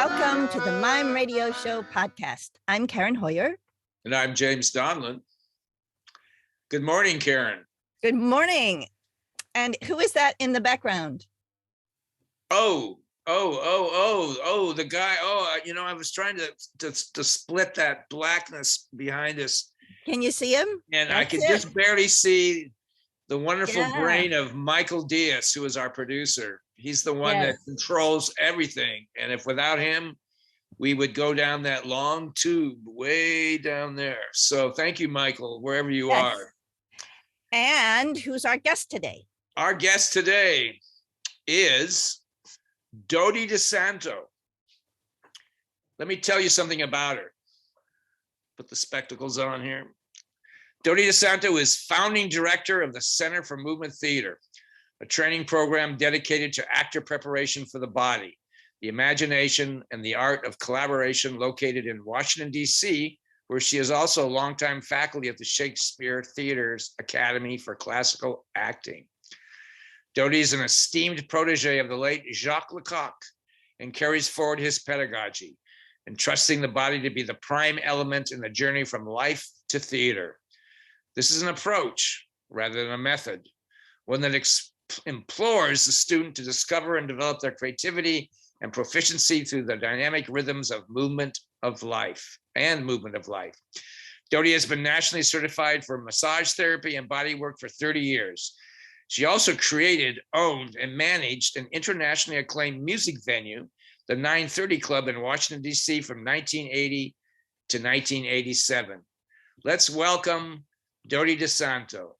Welcome to the Mime Radio Show podcast. I'm Karen Hoyer. And I'm James Donlin. Good morning, Karen. Good morning. And who is that in the background? Oh, the guy. I was trying to split that blackness behind us. Can you see him? And I could just barely see the wonderful brain of Michael Diaz, who is our producer. He's the one that controls everything. And if without him, we would go down that long tube way down there. So thank you, Michael, wherever you are. And who's our guest today? Our guest today is Dody DiSanto. Let me tell you something about her. Put the spectacles on here. Dody DiSanto is founding director of the Center for Movement Theater, a training program dedicated to actor preparation for the body, the imagination, and the art of collaboration located in Washington, D.C., where she is also longtime faculty at the Shakespeare Theater's Academy for Classical Acting. Dody is an esteemed protege of the late Jacques Lecoq and carries forward his pedagogy, entrusting the body to be the prime element in the journey from life to theater. This is an approach rather than a method, one that implores the student to discover and develop their creativity and proficiency through the dynamic rhythms of movement of life. Dody has been nationally certified for massage therapy and body work for 30 years. She also created, owned, and managed an internationally acclaimed music venue, the 930 Club in Washington, D.C. from 1980 to 1987. Let's welcome Dody DiSanto.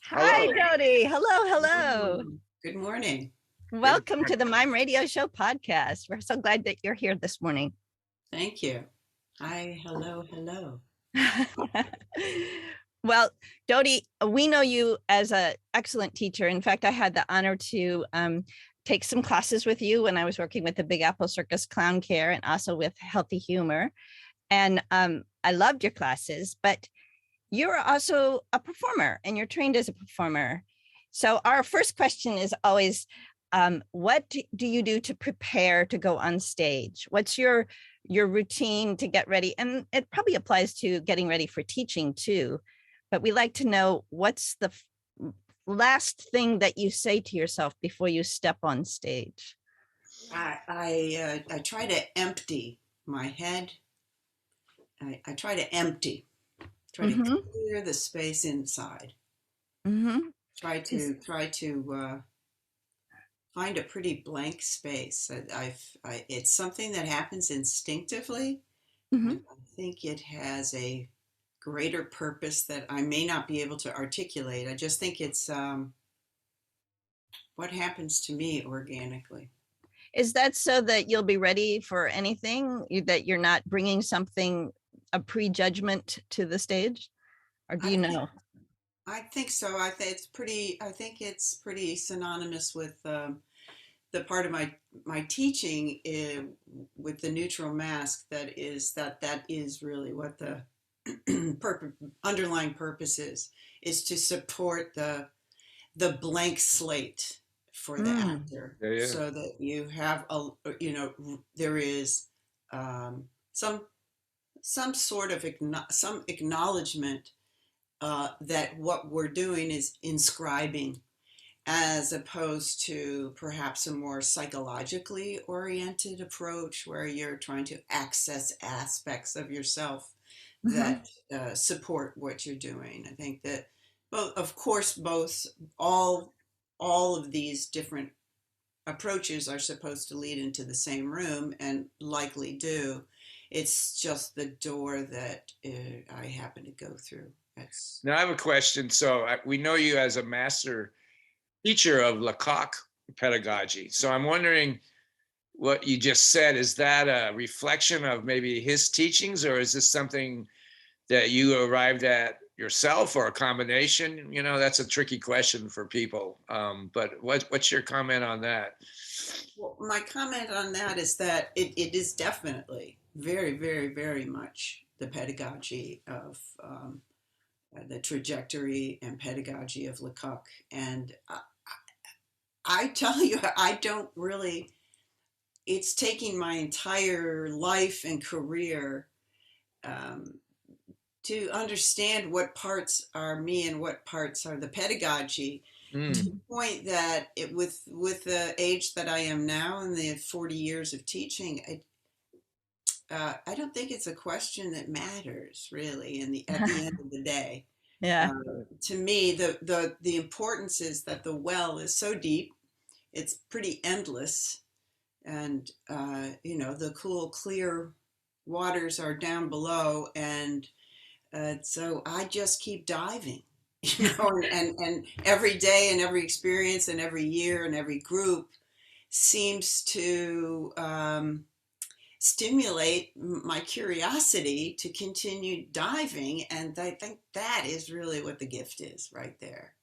Hi, Dody. Hello. Good morning. Welcome to the Mime Radio Show podcast. We're so glad that you're here this morning. Thank you. Hi, hello. Well, Dody, we know you as an excellent teacher. In fact, I had the honor to take some classes with you when I was working with the Big Apple Circus Clown Care and also with Healthy Humor. And I loved your classes, but you're also a performer and you're trained as a performer. So our first question is always, what do you do to prepare to go on stage? What's your routine to get ready? And it probably applies to getting ready for teaching too. But we like to know, what's the last thing that you say to yourself before you step on stage? I try to empty my head. I try to empty. Try to clear the space inside. Try to find a pretty blank space. It's something that happens instinctively. I think it has a greater purpose that I may not be able to articulate. I just think it's what happens to me organically. Is that so that you'll be ready for anything, that you're not bringing a prejudgment to the stage? Or do you know? I think so. I think it's pretty synonymous with the part of my teaching with the neutral mask. That is really what the underlying purpose is to support the blank slate for the actor, so that you have there is some sort of some acknowledgement that what we're doing is inscribing, as opposed to perhaps a more psychologically oriented approach where you're trying to access aspects of yourself that support what you're doing. I think that all of these different approaches are supposed to lead into the same room, and likely do. It's just the door that I happen to go through. Now I have a question. So we know you as a master teacher of Lecoq pedagogy. So I'm wondering, what you just said, is that a reflection of maybe his teachings, or is this something that you arrived at yourself, or a combination? That's a tricky question for people. But what's your comment on that? Well, my comment on that is that it is definitely very, very, very much the pedagogy of the trajectory and pedagogy of Lecoq. And I tell you, I don't really it's taking my entire life and career um, to understand what parts are me and what parts are the pedagogy, to the Mm. point that with the age that I am now and the 40 years of teaching, I don't think it's a question that matters really at the end of the day. Yeah. To me, the importance is that the well is so deep, it's pretty endless, and the cool, clear waters are down below, and so I just keep diving, and every day and every experience and every year and every group seems to stimulate my curiosity to continue diving. And I think that is really what the gift is right there.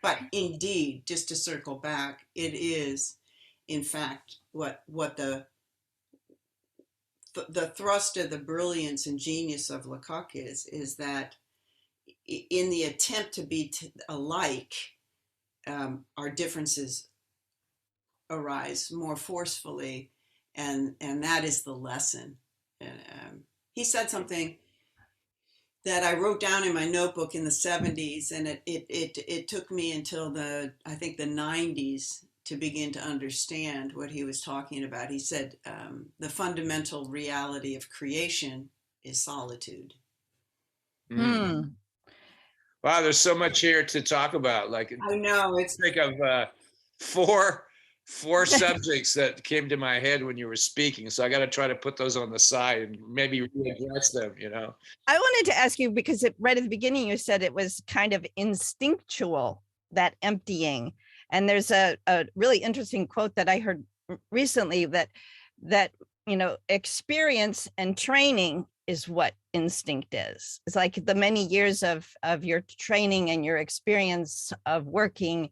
But indeed, just to circle back, it is, in fact, what the thrust of the brilliance and genius of Lecoq is that in the attempt to be alike, our differences arise more forcefully, and that is the lesson. And he said something that I wrote down in my notebook in the 70s, and it took me until I think the 90s to begin to understand what he was talking about. He said, the fundamental reality of creation is solitude. Mm. Hmm. Wow, there's so much here to talk about. Like, I know it's think of four subjects that came to my head when you were speaking. So I got to try to put those on the side and maybe readdress them. I wanted to ask you because right at the beginning you said it was kind of instinctual, that emptying. And there's a really interesting quote that I heard recently that experience and training is what instinct is. It's like the many years of your training and your experience of working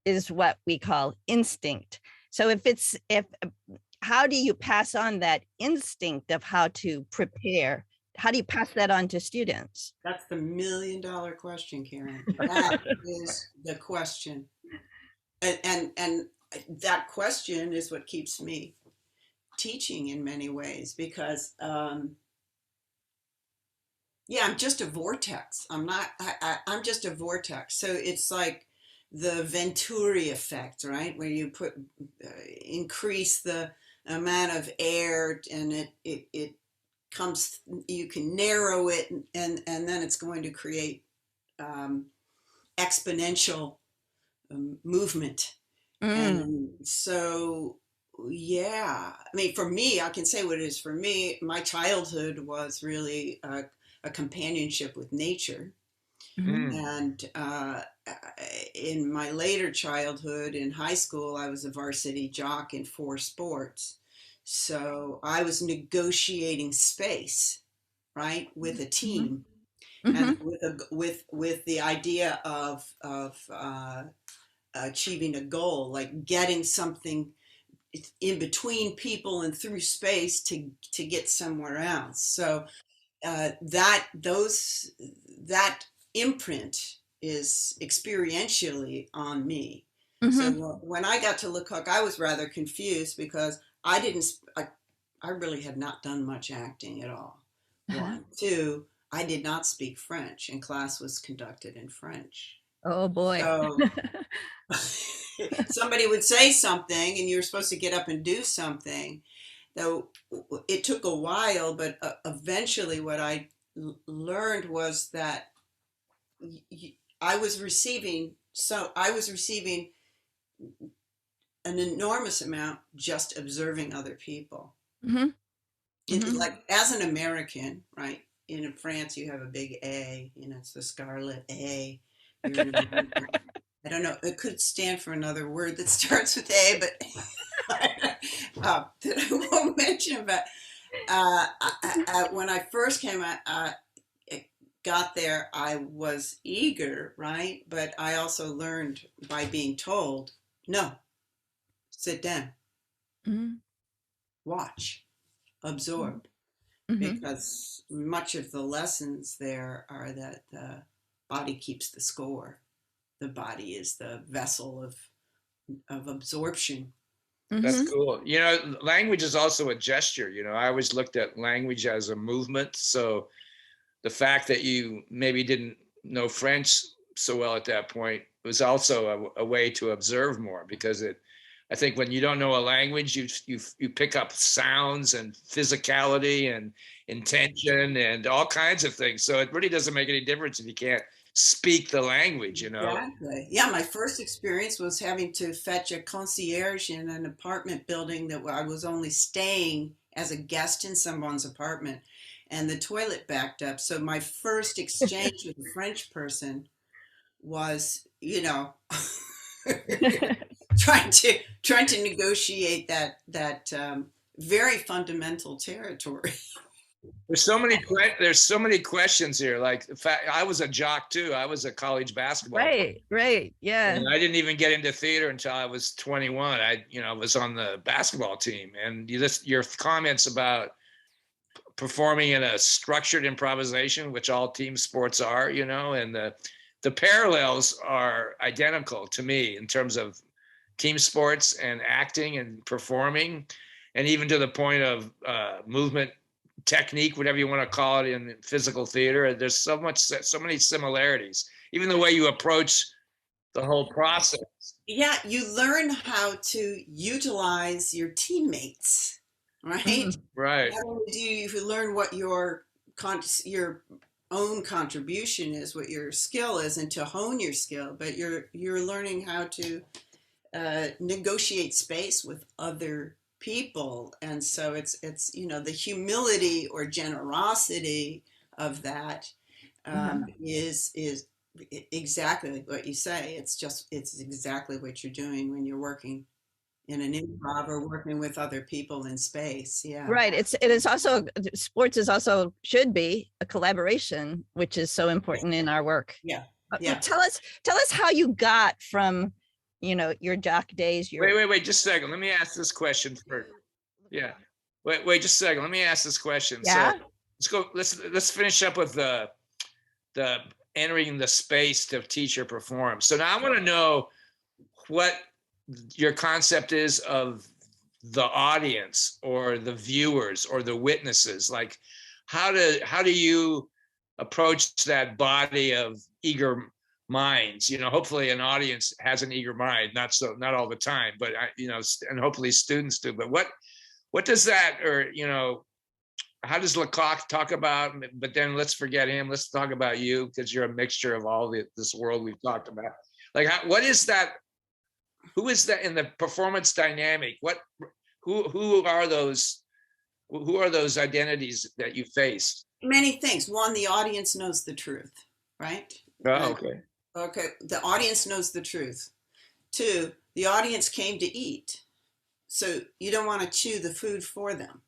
is what we call instinct. So if how do you pass on that instinct of how to prepare? How do you pass that on to students? That's the $1 million question, Karen. That is the question. And that question is what keeps me teaching in many ways, because I'm just a vortex. I'm not I'm just a vortex. So it's like the Venturi effect, right? Where you increase the amount of air, and it comes, you can narrow it, and then it's going to create um, exponential movement. Mm. And so, yeah, I mean, for me, I can say what it is for me. My childhood was really a companionship with nature. Mhm. Mm. And in my later childhood, in high school, I was a varsity jock in 4 sports. So I was negotiating space, right, with a Mhm. team, and Mhm. with the idea of achieving a goal, like getting something in between people and through space to get somewhere else. So that imprint is experientially on me. So Mhm. when I got to Lecoq, I was rather confused because I didn't. I really had not done much acting at all. Uh-huh. One, two. I did not speak French, and class was conducted in French. Oh boy. So somebody would say something, and you were supposed to get up and do something. Though it took a while, but eventually, what I learned was that I was receiving. So I was receiving an enormous amount just observing other people. Mhm. Mhm. Like as an American, right? In France, you have a big A. It's the Scarlet A. You're an American. I don't know. It could stand for another word that starts with A, but that I won't mention. But when I first got there, I was eager, right? But I also learned by being told, no, sit down, Mhm. watch, absorb, Mhm. because much of the lessons there are that the body keeps the score. The body is the vessel of absorption. That's Mm-hmm. cool. You know, language is also a gesture. You know, I always looked at language as a movement. So the fact that you maybe didn't know French so well at that point was also a way to observe more, because I think when you don't know a language, you pick up sounds and physicality and intention and all kinds of things. So it really doesn't make any difference if you can't speak the language, you know. Exactly. Yeah, my first experience was having to fetch a concierge in an apartment building that I was only staying as a guest in someone's apartment, and the toilet backed up. So my first exchange with a French person was, trying to negotiate that very fundamental territory. There's so many questions here. Like, in fact, I was a jock too. I was a college basketball player. Right, right. Yeah. And I didn't even get into theater until I was 21. I was on the basketball team. And your comments about performing in a structured improvisation, which all team sports are, and the parallels are identical to me in terms of team sports and acting and performing, and even to the point of movement technique, whatever you want to call it, in physical theater. There's so many similarities, even the way you approach the whole process. Yeah, you learn how to utilize your teammates, right? Right. Not only do you learn what your own contribution is, what your skill is, and to hone your skill, but you're learning how to negotiate space with other people, and so it's the humility or generosity of that is exactly what you say. It's exactly what you're doing when you're working in an improv or working with other people in space. Yeah. Right. It is also, sports is also, should be a collaboration, which is so important in our work. Yeah. But Yeah. tell us how you got from, your jock days. Wait, just a second. Let me ask this question first. Yeah. Wait, just a second. Let me ask this question. Yeah. So let's finish up with the entering the space to teach or perform. So now I want to know what your concept is of the audience or the viewers or the witnesses. Like, how do you approach that body of eager minds? Hopefully an audience has an eager mind, not all the time, but and hopefully students do. But what does that, or how does Lecoq talk about? But then let's forget him. Let's talk about you, because you're a mixture of all this world we've talked about. Like, what is that? Who is that in the performance dynamic? Who are those? Who are those identities that you face? Many things. One, the audience knows the truth, right? Oh, okay. Okay. The audience knows the truth. Two, the audience came to eat, so you don't want to chew the food for them.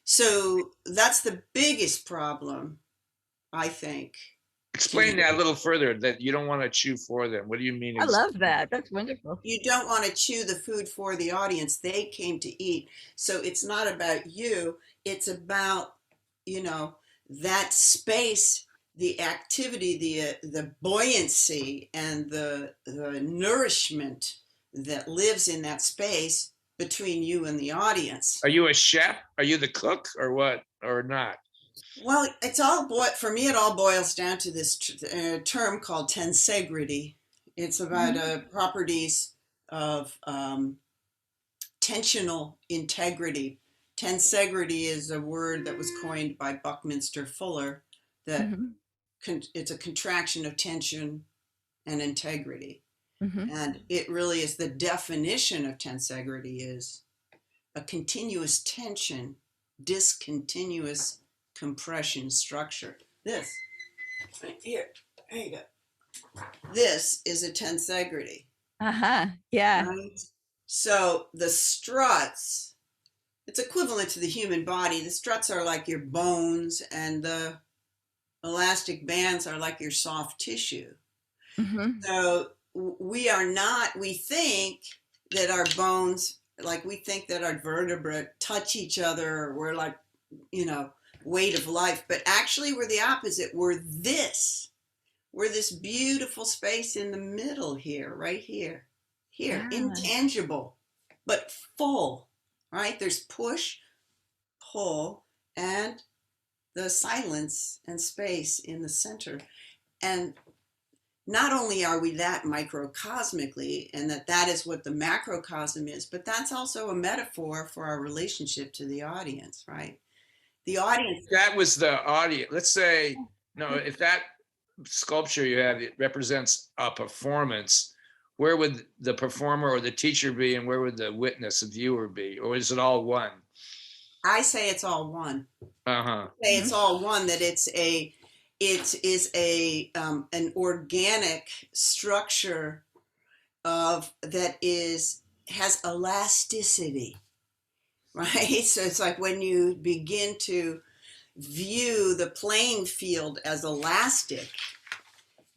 So that's the biggest problem, I think. Explain that a little further, that you don't want to chew for them. What do you mean? I love that. That's wonderful. You don't want to chew the food for the audience. They came to eat. So it's not about you. It's about, that space, the activity, the buoyancy, and the nourishment that lives in that space between you and the audience. Are you a chef? Are you the cook, or what, or not? Well, for me, it all boils down to this term called tensegrity. It's about properties of tensional integrity. Tensegrity is a word that was coined by Buckminster Fuller, that it's a contraction of tension and integrity. And it really is, the definition of tensegrity is a continuous tension, discontinuous compression structure. This, right here, there you go. This is a tensegrity. Yeah. Right? So the struts, it's equivalent to the human body. The struts are like your bones, and the elastic bands are like your soft tissue. So we think that our bones, like we think that our vertebrae touch each other, or we're like, weight of life, but actually we're the opposite. We're this beautiful space in the middle here, right here. here, Ah. intangible, but full, right? There's push, pull, and the silence and space in the center. And not only are we that microcosmically, and that is what the macrocosm is, but that's also a metaphor for our relationship to the audience, right? The audience. That was the audience. Let's say, no, if that sculpture you have, it represents a performance, where would the performer or the teacher be, and where would the witness, the viewer be? Or is it all one? I say it's all one. Uh-huh. Say it's all one, that it is an organic structure of that has elasticity, right? So it's like when you begin to view the playing field as elastic,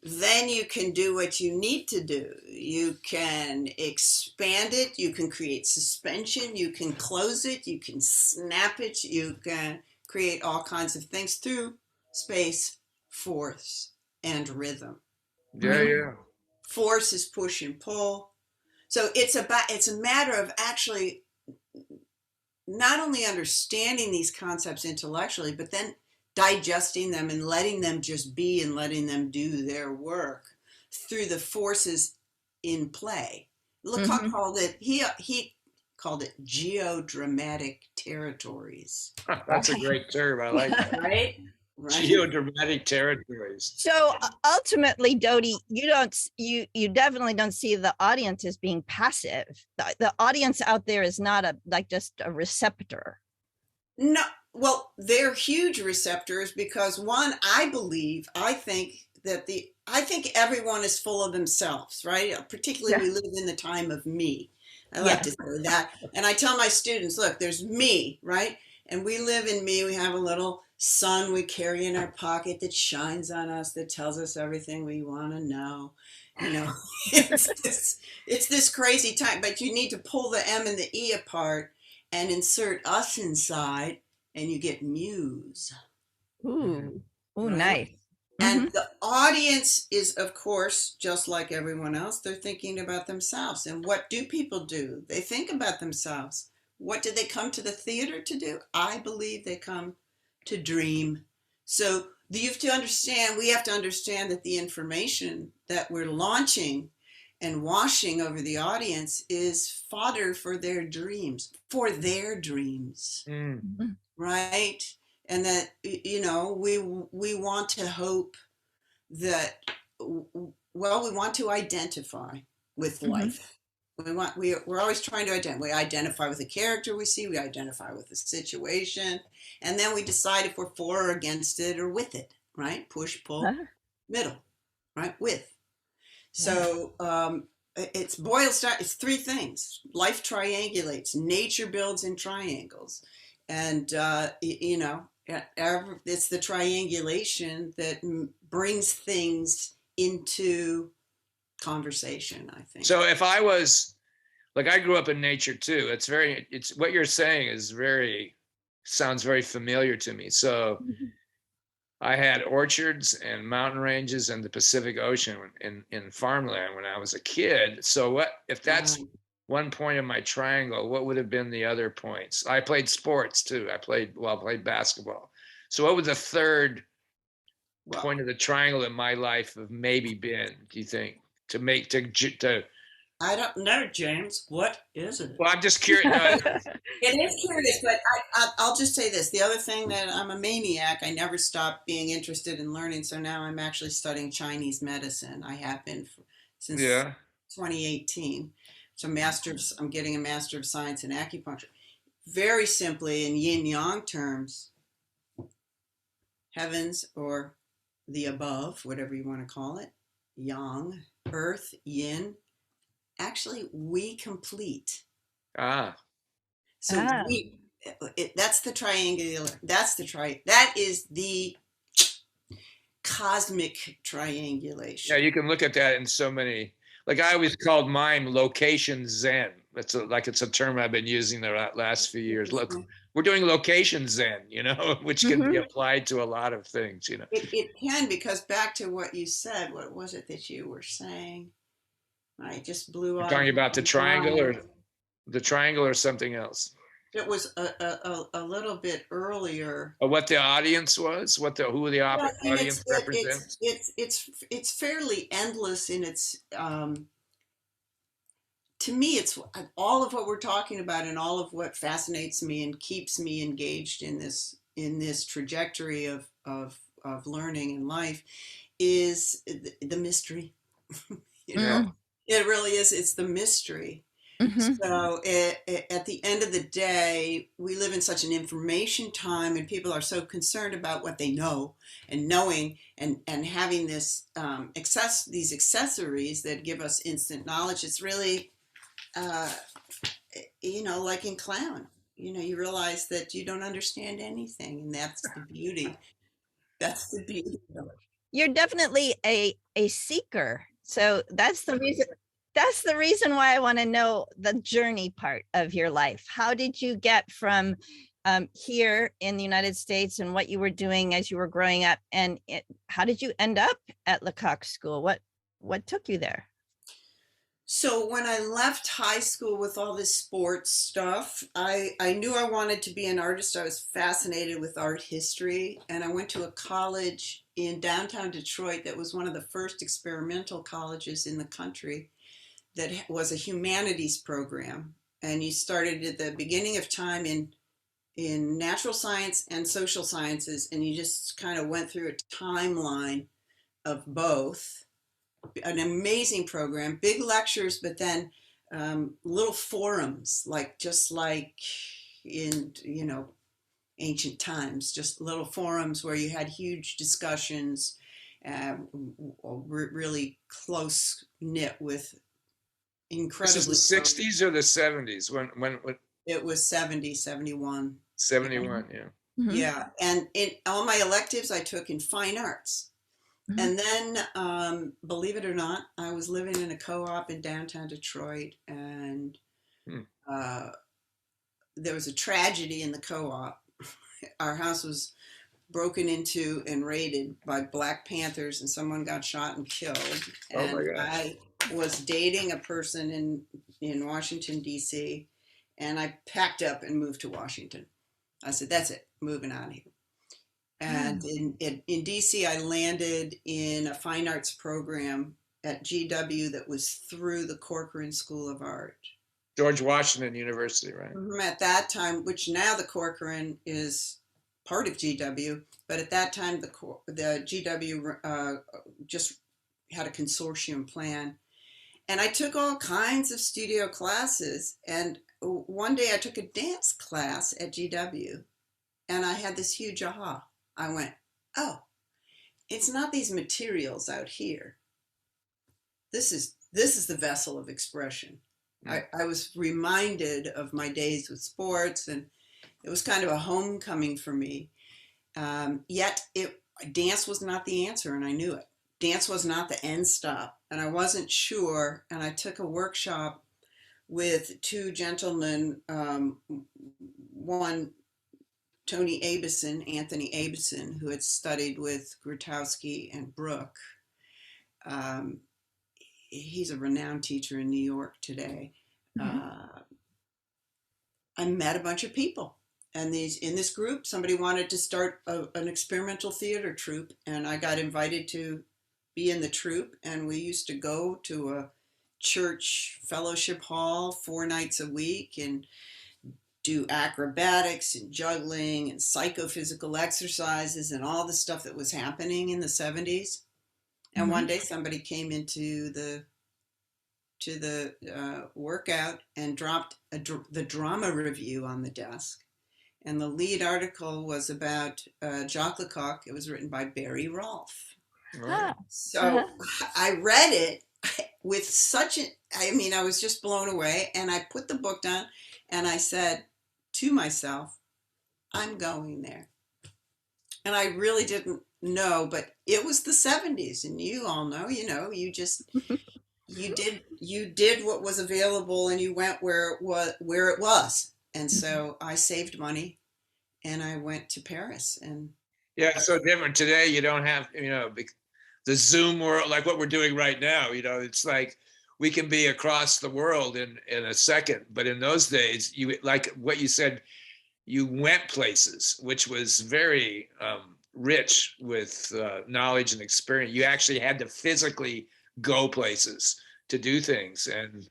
then you can do what you need to do. You can expand it, you can create suspension, you can close it, you can snap it, you can create all kinds of things through space, force, and rhythm. Yeah, yeah. Force is push and pull. So it's a matter of actually not only understanding these concepts intellectually, but then digesting them and letting them just be and letting them do their work through the forces in play. Lecoq called it, he called it geodramatic territories. That's a great term. I like that. Right? Geodramatic territories. So ultimately, Dody, you definitely don't see the audience as being passive. The audience out there is not just a receptor. No, well, they're huge receptors because one, I think everyone is full of themselves, right? Particularly, we live in the time of me. I like to say that. And I tell my students, look, there's me, right? And we live in me. We have a little sun we carry in our pocket that shines on us, that tells us everything we want to know. It's this crazy time, but you need to pull the M and the E apart and insert us inside, and you get muse. Ooh, right? Nice. And the audience is, of course, just like everyone else, they're thinking about themselves. And what do people do? They think about themselves. What did they come to the theater to do? I believe they come to dream. So we have to understand that the information that we're launching and washing over the audience is fodder for their dreams, right? And that, we want to hope that, we want to identify with life. We're always trying to identify. We identify with the character we see, we identify with the situation, and then we decide if we're for or against it or with it, right? Push, pull, middle, right? With. So it's boils down, it's three things. Life triangulates, nature builds in triangles. And, it's the triangulation that brings things into conversation, I think. So if I was, I grew up in nature too. It's what you're saying sounds very familiar to me. So I had orchards and mountain ranges and the Pacific Ocean in farmland when I was a kid. So if that's one point of my triangle, what would have been the other points? I played sports too. I played basketball. So what would the third point of the triangle in my life have maybe been, do you think, to I don't know, James. What is it? Well, I'm just curious. It is curious, but I'll just say this. The other thing, that I'm a maniac. I never stopped being interested in learning. So now I'm actually studying Chinese medicine. I have been since 2018. So I'm getting a Master of Science in acupuncture. Very simply, in yin yang terms, heavens or the above, whatever you want to call it, yang, earth, yin. Actually, we complete. So that's the triangular. That is the cosmic triangulation. Yeah, you can look at that in so many. I always called Mime location Zen. It's a term I've been using the last few years. Look, we're doing location Zen, which can be applied to a lot of things, It can, because back to what you said, what was it that you were saying? I just blew You're out of talking about my mind. the triangle or something else? It was a little bit earlier. Or what the audience was? Who the Yeah, I mean, audience represents? it's fairly endless in its. To me, it's all of what we're talking about, and all of what fascinates me and keeps me engaged in this trajectory of learning and life is the mystery. You know, Mm, it really is. It's the mystery. mhm. So at the end of the day, we live in such an information time, and people are so concerned about what they know and knowing and having this these accessories that give us instant knowledge. It's really, uh, like in clown. You realize that you don't understand anything, and that's the beauty. That's the beauty of it. You're definitely a seeker. So that's the reason why I want to know the journey part of your life. How did you get from here in the United States and what you were doing as you were growing up, and how did you end up at Lecoq School? What took you there? So when I left high school with all this sports stuff, I knew I wanted to be an artist. I was fascinated with art history, and I went to a college in downtown Detroit that was one of the first experimental colleges in the country that was a humanities program. And you started at the beginning of time in natural science and social sciences, and you just kind of went through a timeline of both. An amazing program, big lectures, but then little forums, just like in ancient times, just little forums where you had huge discussions, really close knit with This is the incredibly. 60s or the 70s when It was 70, 71. Yeah, 71, yeah. Mhm. yeah. And all my electives I took in fine arts. Mhm. And then, believe it or not, I was living in a co-op in downtown Detroit, and Hmm. uh, there was a tragedy in the co-op. Our house was broken into and raided by Black Panthers, and someone got shot and killed. Oh my And gosh. I was dating a person in Washington D.C., and I packed up and moved to Washington. I said, "That's it, moving on here." And Mm. in DC, I landed in a fine arts program at GW that was through the Corcoran School of Art. George Washington University, right? At that time, which now the Corcoran is part of GW, but at that time the GW just had a consortium plan. And I took all kinds of studio classes. And one day I took a dance class at GW, and I had this huge aha. I went, "Oh, it's not these materials out here. This is the vessel of expression." Mm. I was reminded of my days with sports, and it was kind of a homecoming for me. Yet dance was not the answer, and I knew it. Dance was not the end stop, and I wasn't sure. And I took a workshop with two gentlemen, one Anthony Abison, who had studied with Grotowski and Brooke. Um, he's a renowned teacher in New York today. Mhm. Uh, I met a bunch of people, and in this group, somebody wanted to start an experimental theater troupe, and I got invited to be in the troupe. And we used to go to a church fellowship hall 4 nights a week and do acrobatics and juggling and psychophysical exercises and all the stuff that was happening in the 70s. And one Mhm. day somebody came into the workout and dropped the drama review on the desk. And the lead article was about Jacques Lecoq. It was written by Barry Rolfe. Oh. Ah, So uh-huh. I read it with I was just blown away. And I put the book down and I said to myself, "I'm going there." And I really didn't know, but it was the 70s, and you all know, you did what was available, and you went where it was. And Mhm. so I saved money and I went to Paris. And Yeah, it's so different today. You don't have, the Zoom world, like what we're doing right now. It's like we can be across the world in a second. But in those days, you, like what you said, you went places, which was very rich with knowledge and experience. You actually had to physically go places to do things, and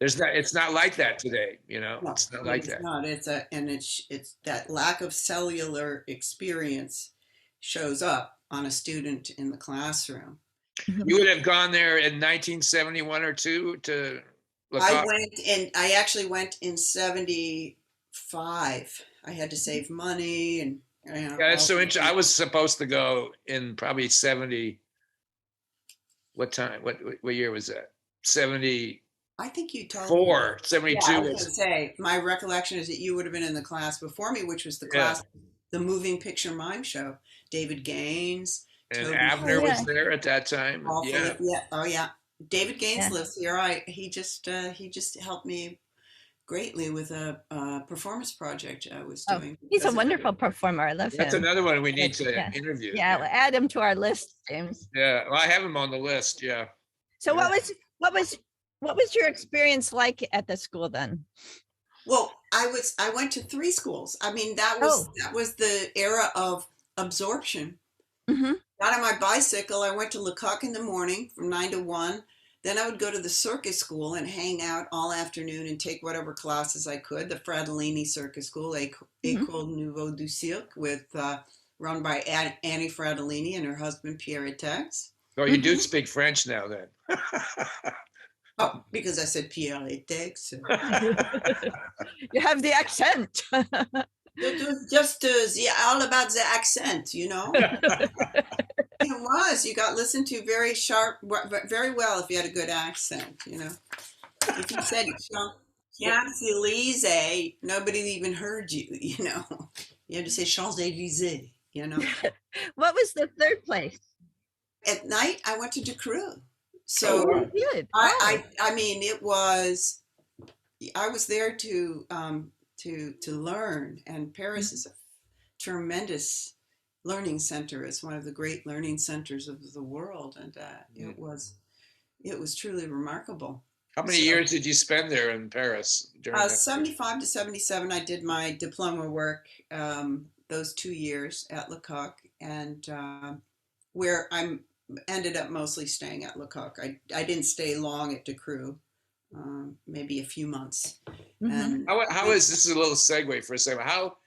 it's not like that today. No, It's not it like is that. not. It's that lack of cellular experience shows up on a student in the classroom. You would have gone there in 1971 or two to Lecoq. I actually went in 75. I had to save money and Yeah, that's so interesting. I was supposed to go in probably 70. What time? What year was that? 74, I think you told me. Yeah, 72 I was going to was. say, my recollection is that you would have been in the class before me, which was the Yeah. class, the moving picture mime show. David Gaines, And Toby Abner was there at that time. Yeah. Yeah. Oh yeah. David Gaines Yeah. lives here. He just helped me greatly with a performance project I was Oh, doing. he's a wonderful performer. I love That's him. another one we need to Yeah. interview. Yeah, we'll add him to our list, James. Yeah. Well, I have him on the list. Yeah. So what was your experience like at the school then? Well, I went to 3 schools. I mean, that was the era of absorption. Mm-hmm. Got on my bicycle. I went to Lecoq in the morning from 9 to 1. Then I would go to the circus school and hang out all afternoon and take whatever classes I could. The Fratellini Circus School, École Nouveau du Cirque, run by Annie Fratellini and her husband Pierre Etex. Oh, you do speak French now, then. Oh, because I said Pierre Etex. You have the accent. It was just all about the accent, you know. It was. You got listened to very sharp, very well if you had a good accent, you know. If you said Champs-Élysées, nobody even heard you, you know. You had to say Champs-Élysées, you know. What was the third place? At night, I went to Decru. So good. I mean, it was. I was there to learn, and Paris is a tremendous learning center. It's one of the great learning centers of the world, and it was truly remarkable. How many years did you spend there in Paris? During 75 to 77, I did my diploma work those 2 years at Lecoq, and where I ended up mostly staying at Lecoq. I didn't stay long at Decru, maybe a few months. And how is this is a little segue for a second? How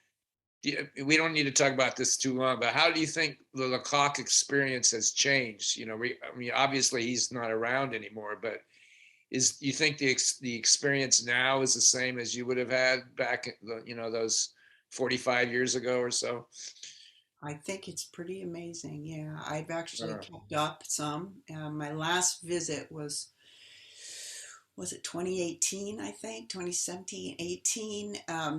we don't need to talk about this too long, but how do you think the Lecoq experience has changed? I mean, obviously he's not around anymore, but you think the experience now is the same as you would have had back, those 45 years ago or so? I think it's pretty amazing. Yeah, I've actually kept up some. My last visit was it 2018, I think, 2017, 18.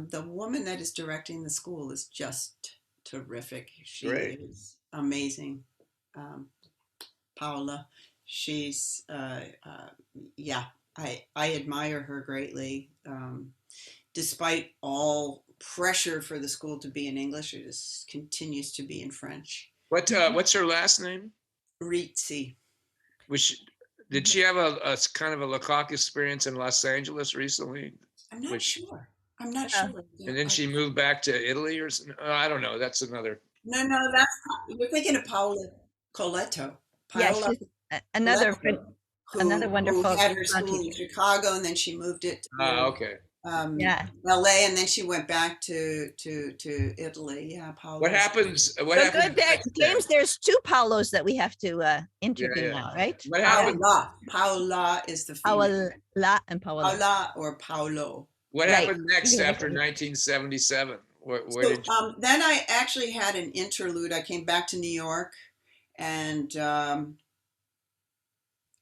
The woman that is directing the school is just terrific. She is amazing. Paula, she's, I admire her greatly. Despite all pressure for the school to be in English, it just continues to be in French. What's her last name? Rizzi. Did she have a kind of a Lecoq experience in Los Angeles recently? I'm not sure. I'm not sure. And then she moved back to Italy or something? I don't know. That's another. No, you're thinking of Paola Coletto. Paola, yes, another wonderful. Who had her school in Chicago, and then she moved it to LA, and then she went back to Italy. Yeah, Paola. What happens? James, there's 2 Paulos that we have to interview now, right? What happened? Paola is the female. Paola and Paola. Paola or Paolo. What happened next after 1977? Then I actually had an interlude. I came back to New York and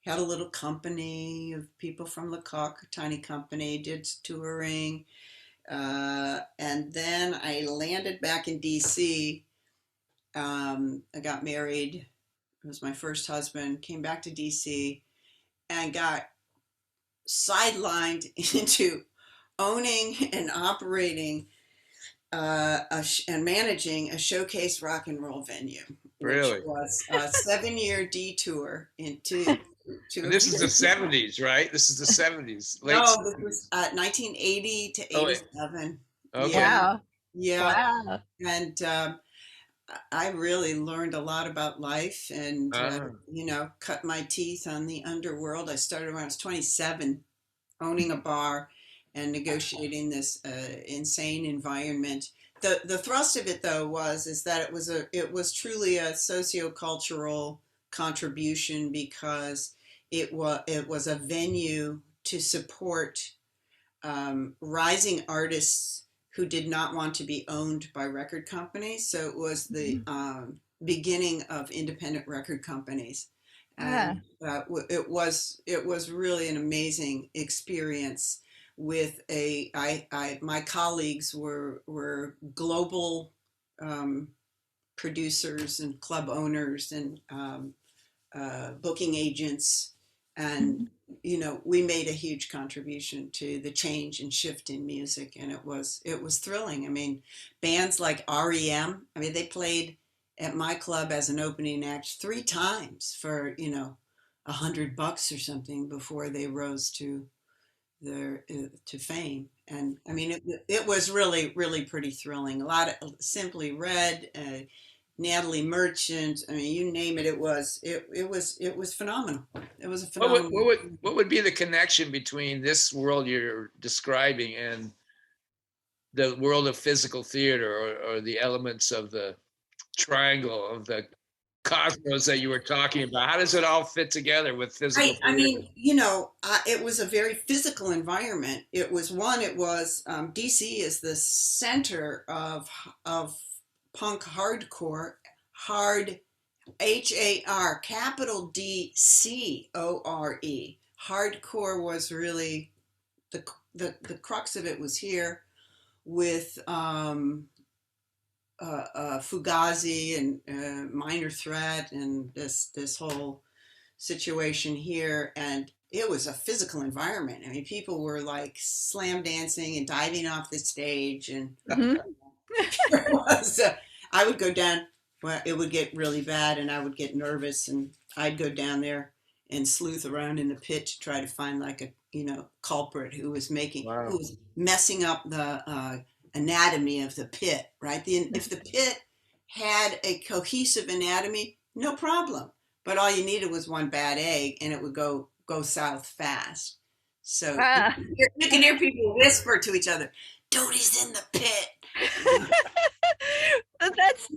had a little company of people from Lecoq, a tiny company, did touring. And then I landed back in DC. I got married. It was my first husband. Came back to DC and got sidelined into owning and operating and managing a showcase rock and roll venue. Really? Which was a 7-year detour into And this is the 70s, right? This is the 70s, late. No, this was 1980 to 87. Okay. Wow. Yeah. Wow. And I really learned a lot about life and, cut my teeth on the underworld. I started when I was 27, owning a bar and negotiating this insane environment. The thrust of it, though, is that it was truly a sociocultural contribution because it was a venue to support rising artists who did not want to be owned by record companies. So it was the beginning of independent record companies. And it was really an amazing experience with my colleagues were global producers and club owners and booking agents. And, we made a huge contribution to the change and shift in music. And it was thrilling. I mean, bands like REM, they played at my club as an opening act 3 times for, $100 or something before they rose to to fame. And it was really, really pretty thrilling. A lot of Simply Red, Natalie Merchant, you name it. It was phenomenal. It was a phenomenal. What would be the connection between this world you're describing and the world of physical theater, or the elements of the triangle of the cosmos that you were talking about? How does it all fit together with physical theater? It was a very physical environment. It was DC is the center of punk hardcore, hard, HAR, capital DCORE. Hardcore was really the crux of it was here with Fugazi and Minor Threat and this whole situation here. And it was a physical environment. People were like slam dancing and diving off the stage, and I would go down. Well, it would get really bad, and I would get nervous, and I'd go down there and sleuth around in the pit to try to find like a culprit who was messing up the anatomy of the pit. Right, if the pit had a cohesive anatomy, no problem. But all you needed was one bad egg, and it would go south fast. So you can hear people whisper to each other, "Dody's in the pit." That's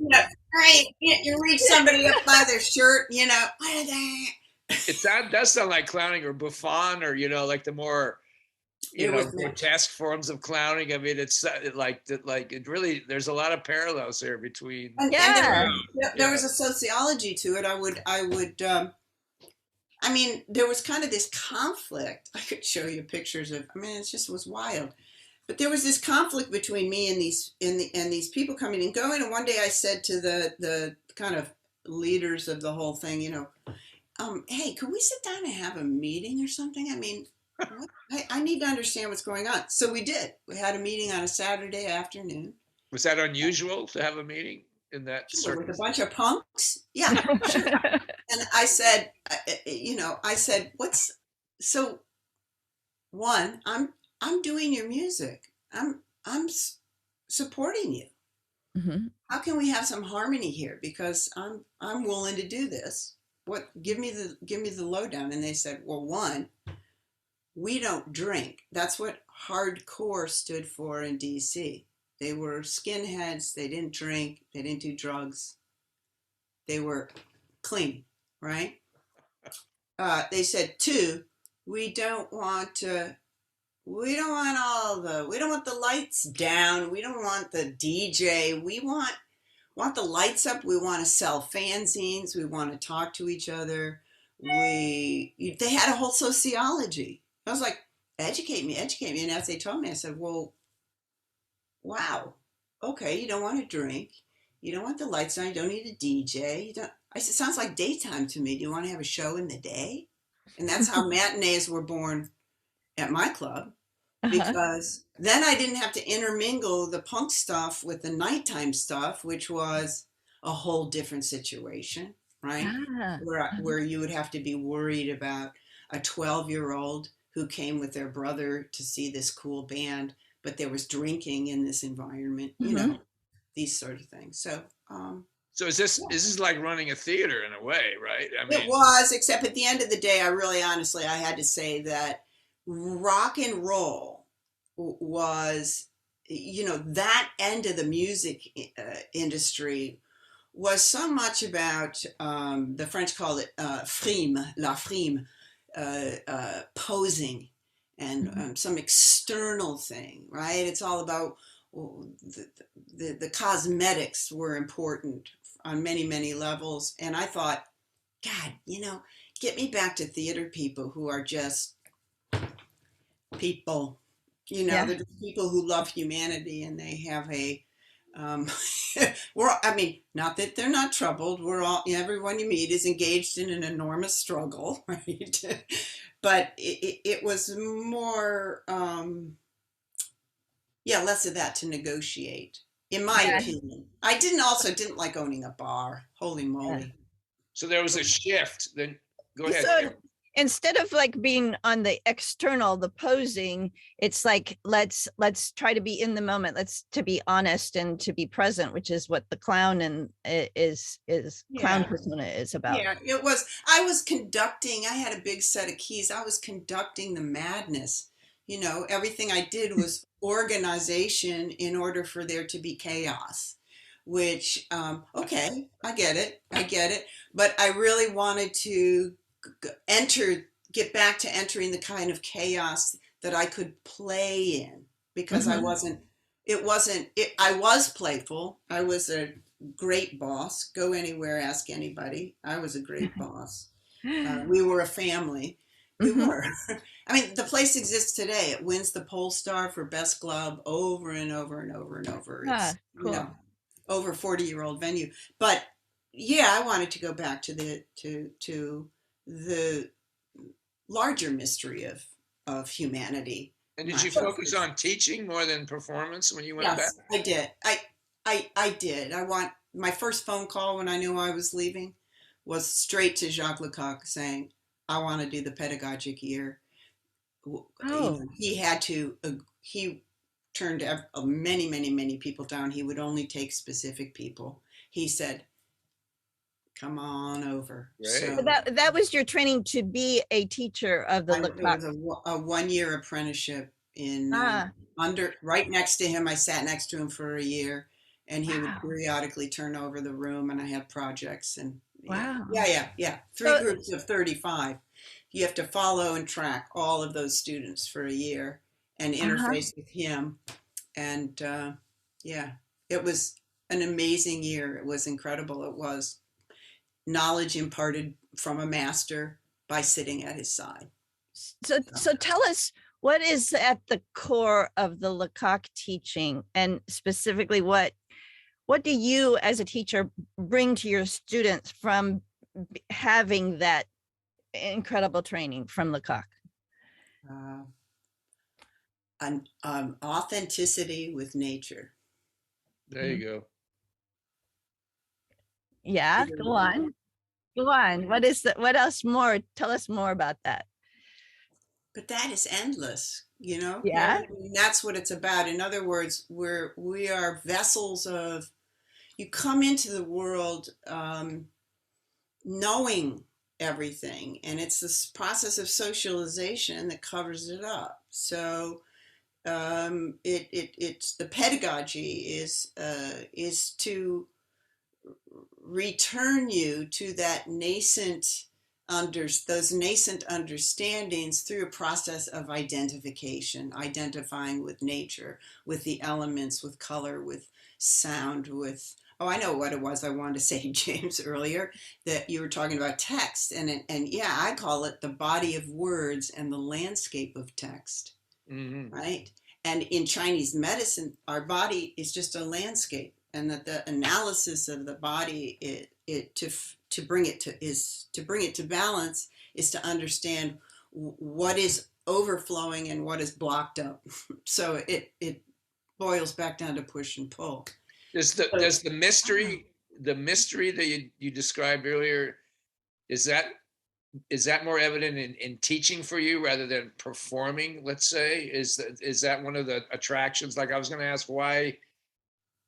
right. You reach somebody up by their shirt, It does sound like clowning or Buffon, or like the more grotesque forms of clowning. It's like it really. There's a lot of parallels there between. And there was a sociology to it. There was kind of this conflict. I could show you pictures of. It just was wild. But there was this conflict between me and these people coming and going. And one day I said to the kind of leaders of the whole thing, hey, could we sit down and have a meeting or something? I need to understand what's going on. So we did. We had a meeting on a Saturday afternoon. Was that unusual to have a meeting in that with a bunch of punks? Yeah. Sure. And I said, I'm doing your music. I'm supporting you. Mm-hmm. How can we have some harmony here? Because I'm willing to do this. Give me the lowdown. And they said, well, one, we don't drink. That's what hardcore stood for in DC. They were skinheads. They didn't drink. They didn't do drugs. They were clean, right? They said, two, we don't want the lights down. We don't want the DJ. We want the lights up. We want to sell fanzines. We want to talk to each other. They had a whole sociology. I was like, educate me. And as they told me, I said, well, wow. Okay. You don't want to drink. You don't want the lights on. You don't need a DJ. I said, sounds like daytime to me. Do you want to have a show in the day? And that's how matinees were born at my club. Because then I didn't have to intermingle the punk stuff with the nighttime stuff, which was a whole different situation. right? Ah, Where you would have to be worried about a 12-year-old who came with their brother to see this cool band, but there was drinking in this environment, mhm. these sort of things. So, So is this yeah. is this like running a theater in a way, right? I It mean, was, except at the end of the day, I really honestly, I had to say that rock and roll was, that end of the music industry was so much about, the French called it frime, la frime, posing and Mhm. some external thing, right? It's all about the cosmetics were important on many, many levels. And I thought, God, get me back to theater people who are just people. Yeah. They're just people who love humanity and they have a um, not that they're not troubled. We're all, everyone you meet is engaged in an enormous struggle, right? But it was more, yeah, less of that to negotiate, in my Yeah. opinion. Didn't like owning a bar. Holy Yeah. moly. so there was a shift. Then go ahead, So Karen. instead of like being on the external, the posing, it's like let's try to be in the moment. Let's to be honest and to be present, which is what the clown and is clown Yeah. persona is about. Yeah, it was. I was conducting, I had a big set of keys. I was conducting the madness. Everything I did was organization in order for there to be chaos, which, okay, I get it. I get it. But I really wanted to enter, get back to entering the kind of chaos that I could play in because Mhm. I was playful. I was a great boss. Go anywhere, ask anybody. I was a great boss. We were a family. We Mhm. were. I mean, the place exists today. It wins the Pole Star for best club over and over and over and over. Ah, It's, cool. over 40-year-old venue. But yeah, I wanted to go back to the larger mystery of humanity. And did My you focus on teaching more than performance when you went back? Yes, I did. I did. I want my first phone call when I knew I was leaving was straight to Jacques Lecoq saying, "I want to do the pedagogic year." Oh. He had to. He turned many, many, many people down. He would only take specific people. He said, "Come on over." Right. So So that was your training to be a teacher of the it Lecoq. was a 1-year apprenticeship in Ah, under right next to him. I sat next to him for a year, and he would wow. periodically turn over the room, and I had projects, and yeah, Wow. yeah, yeah, yeah. Three So groups of 35. You have to follow and track all of those students for a year and uh-huh. interface with him, and yeah, it was an amazing year. It was incredible. It was knowledge imparted from a master by sitting at his side. So tell us what is at the core of the Lecoq teaching, and specifically what do you as a teacher bring to your students from having that incredible training from Lecoq? Uh, an authenticity with nature. There you go. Yeah, go on. Go on. What is that? What else more? Tell us more about that. But that is endless, you know. Yeah. That's what it's about. In other words, we are vessels of. You come into the world knowing everything, and it's this process of socialization that covers it up. So it's the pedagogy is to return you to that nascent those nascent understandings through a process of identification, identifying with nature, with the elements, with color, with sound, with, oh, I know what it was I wanted to say, James, earlier, that you were talking about text, and yeah, I call it the body of words and the landscape of text, Hmm. right? And in Chinese medicine, our body is just a landscape, and that the analysis of the body, to bring it to balance, is to understand what is overflowing and what is blocked up. So it boils back down to push and pull. Does So, the mystery the mystery that you described earlier, is that more evident in teaching for you rather than performing, let's say? Is that one of the attractions? Like, I was going to ask Well,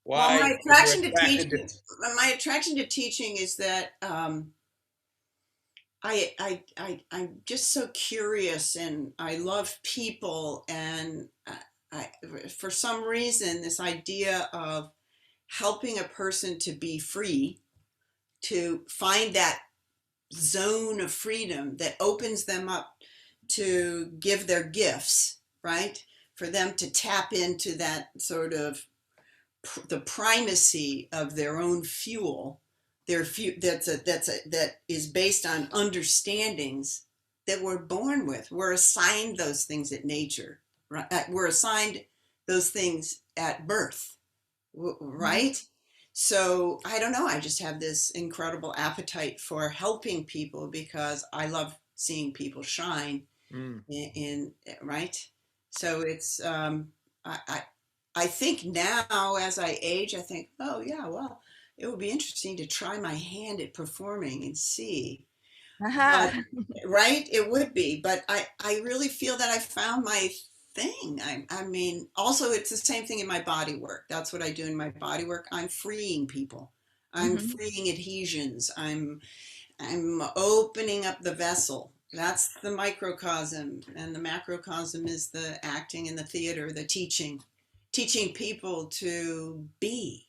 why you're attracted to. my attraction to teaching is that I'm just so curious, and I love people, and for some reason, this idea of helping a person to be free, to find that zone of freedom that opens them up to give their gifts, right? For them to tap into that sort of the primacy of their own fuel, that is based on understandings that we're born with. We're assigned those things at nature, right? We're assigned those things at birth, right? Mm-hmm. So I don't know. I just have this incredible appetite for helping people because I love seeing people shine in right. So it's I think now as I age, I think, oh yeah, well, it would be interesting to try my hand at performing and see. But, right? It would be, but I really feel that I found my thing. I mean, also it's the same thing in my body work. That's what I do in my body work. I'm freeing people. I'm freeing adhesions. I'm opening up the vessel. That's the microcosm, and the macrocosm is the acting and the theater, the teaching people to be.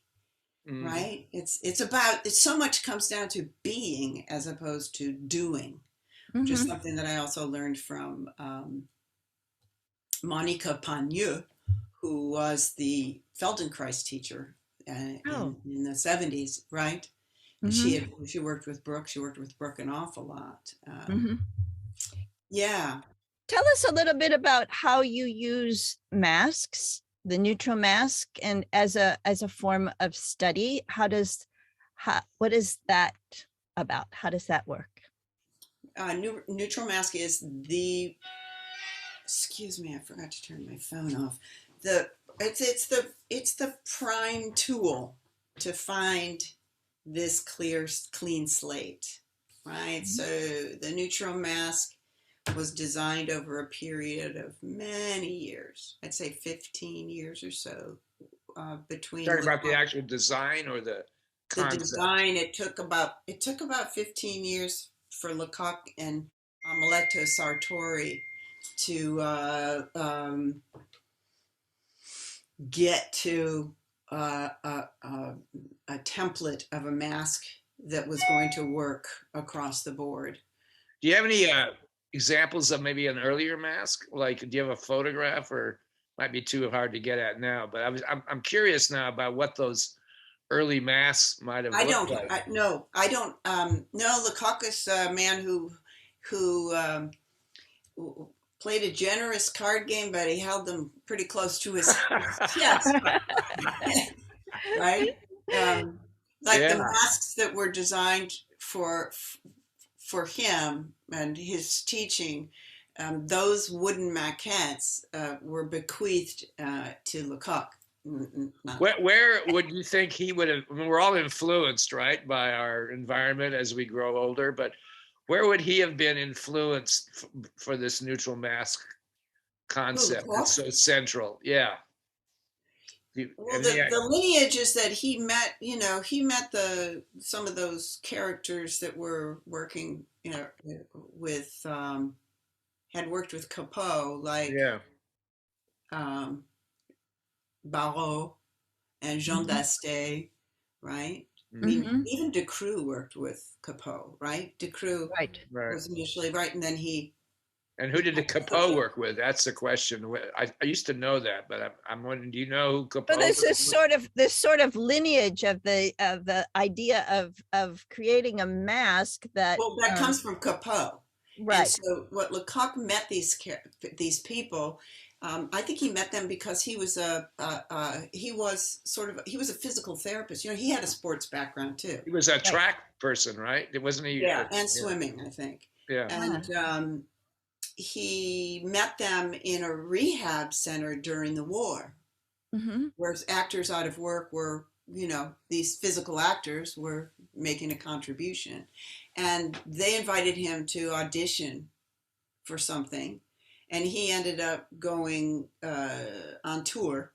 Right? It's about, it's so much comes down to being as opposed to doing, which is something that I also learned from Monica Pagneux, who was the Feldenkrais teacher in the 70s, right? And she worked with Brooke. She worked with Brooke an awful lot. Yeah. Tell us a little bit about how you use masks, the neutral mask, and as a form of study. What is that about? How does that work? Neutral mask is the, excuse me, I forgot to turn my phone off. It's the prime tool to find this clean slate, right? So the neutral mask was designed over a period of many years. I'd say 15 years or so between. Talking about the actual design or the concept? The design. It took about 15 years for Lecoq and Mileto Sartori to get to a template of a mask that was going to work across the board. Do you have any examples of maybe an earlier mask? Like, do you have a photograph, or might be too hard to get at now? But I'm curious now about what those early masks might have looked like. I don't. No, Lecoq is a man who played a generous card game, but he held them pretty close to his chest. Right? The masks that were designed for him and his teaching, those wooden maquettes were bequeathed to Lecoq. Where would you think he would have? I mean, we're all influenced, right, by our environment as we grow older, but where would he have been influenced for this neutral mask concept? It's so central. Yeah. Well, the lineage is that he met some of those characters that were working, with, had worked with Capot, like Barrault and Jean d'Aste, right? I mean, even Decroux worked with Capot, right? Decroux was initially, right, and then he. And who did the Capot work with? That's the question. I used to know that, but I'm wondering, do you know who Capot? Well, there's this sort of lineage of the idea of creating a mask that. Well, that comes from Capot, right? And so what Lecoq met these people. I think he met them because he was a physical therapist. He had a sports background too. He was a track person, right? It wasn't he? Yeah, and swimming, I think. Yeah, and he met them in a rehab center during the war, where actors out of work were you know, these physical actors were making a contribution. And they invited him to audition for something. And he ended up going on tour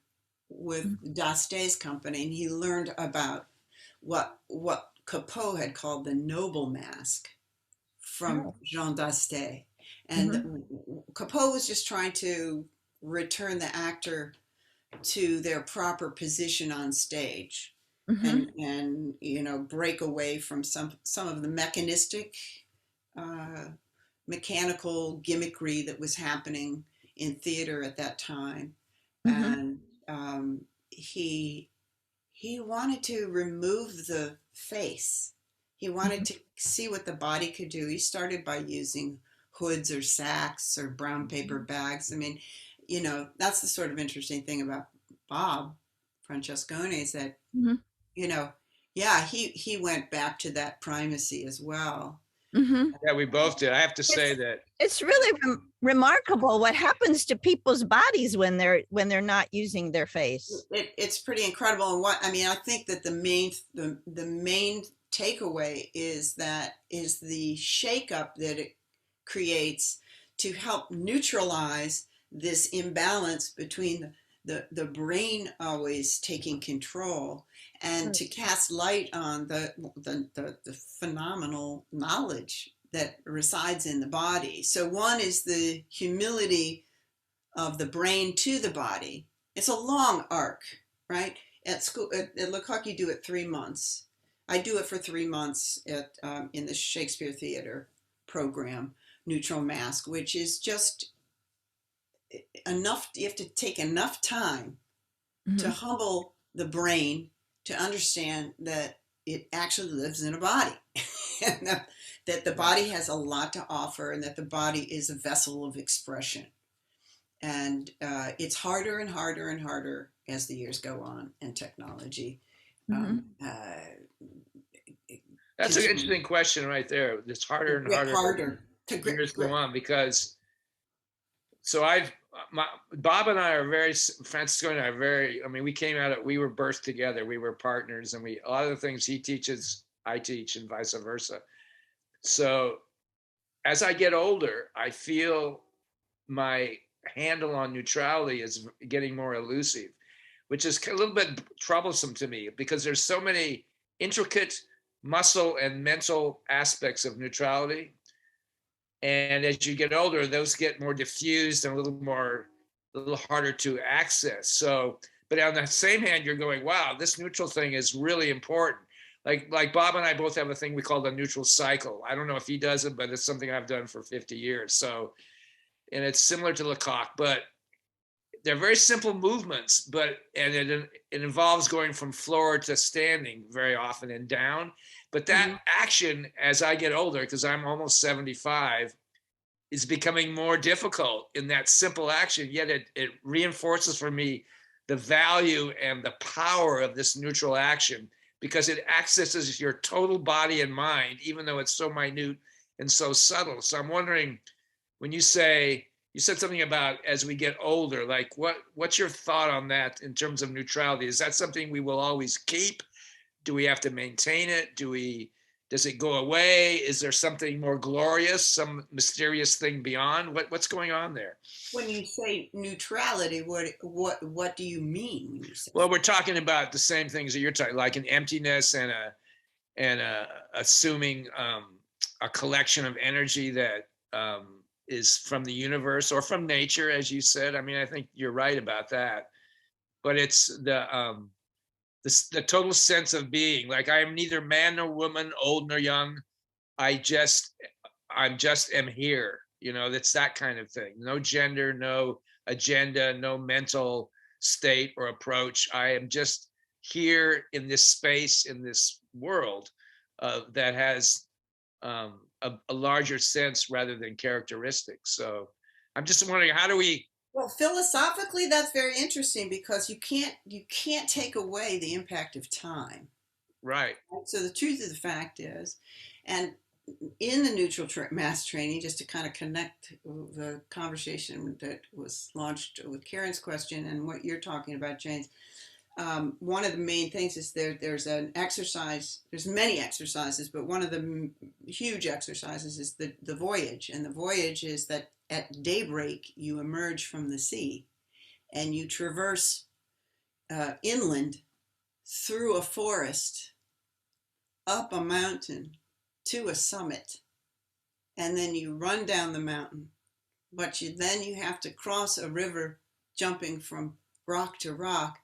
with Daste's company, and he learned about what Capot had called the noble mask from Oh. Jean Daste. And Mhm. Capot was just trying to return the actor to their proper position on stage, Mhm. and you know, break away from some of the mechanistic uh, mechanical gimmickry that was happening in theater at that time. Mhm. And he wanted to remove the face. He wanted Mhm. to see what the body could do. He started by using hoods or sacks or brown paper bags. I mean, you know, that's the sort of interesting thing about Bob Francesconi, is that, Mhm. you know, yeah, he went back to that primacy as well. Mhm. Yeah, we both did. I have to It's say that. it's really remarkable what happens to people's bodies when they're not using their face. It's pretty incredible. And what I mean, I think that the main takeaway is the shakeup that it creates to help neutralize this imbalance between the brain always taking control, and Right. to cast light on the phenomenal knowledge that resides in the body. So one is the humility of the brain to the body. It's a long arc, right? At school, at Lecoq, you do it 3 months. I do it for 3 months at in the Shakespeare Theater program, Neutral Mask, which is just enough. You have to take enough time to Mhm. humble the brain to understand that it actually lives in a body, and that the Right. body has a lot to offer, and that the body is a vessel of expression. And it's harder and harder and harder as the years go on, and technology um, Mhm. uh, That's an continue interesting question right there. It's harder to and get harder as harder to years go grip. on because so I've my Bob and I are very Francisco and I are very. I mean, we came out of we were birthed together. We were partners, and we a lot of the things he teaches, I teach, and vice versa. So as I get older, I feel my handle on neutrality is getting more elusive, which is a little bit troublesome to me because there's so many intricate muscle and mental aspects of neutrality. And as you get older, those get more diffused and a little harder to access. So, but on the same hand, you're going, wow, this neutral thing is really important. Like Bob and I both have a thing we call the neutral cycle. I don't know if he does it, but it's something I've done for 50 years. So, and it's similar to Lecoq, but they're very simple movements, but and it involves going from floor to standing very often and down. But that Mm-hmm. action, as I get older, because I'm almost 75, is becoming more difficult in that simple action. Yet it reinforces for me the value and the power of this neutral action because it accesses your total body and mind, even though it's so minute and so subtle. So I'm wondering when you said something about as we get older, like what's your thought on that in terms of neutrality? Is that something we will always keep? Do we have to maintain it? Does it go away? Is there something more glorious, some mysterious thing beyond? What's going on there? When you say neutrality, what do you mean when you say Well, we're talking about the same things that you're talking, like an emptiness and assuming a collection of energy that is from the universe or from nature, as you said. I mean, I think you're right about that. But it's the total sense of being. Like I am neither man nor woman, old nor young. I just I'm just am here. You know, that's that kind of thing. No gender, no agenda, no mental state or approach. I am just here in this space, in this world that has a larger sense rather than characteristics. So I'm just wondering, how do we? Well, philosophically, that's very interesting, because you can't take away the impact of time. Right. So the truth of the fact is, and in the neutral mass training, just to kind of connect the conversation that was launched with Karen's question and what you're talking about, James, one of the main things is there's an exercise, there's many exercises, but one of the huge exercises is the voyage. And the voyage is that at daybreak, you emerge from the sea and you traverse inland through a forest, up a mountain to a summit, and then you run down the mountain. But then you have to cross a river jumping from rock to rock,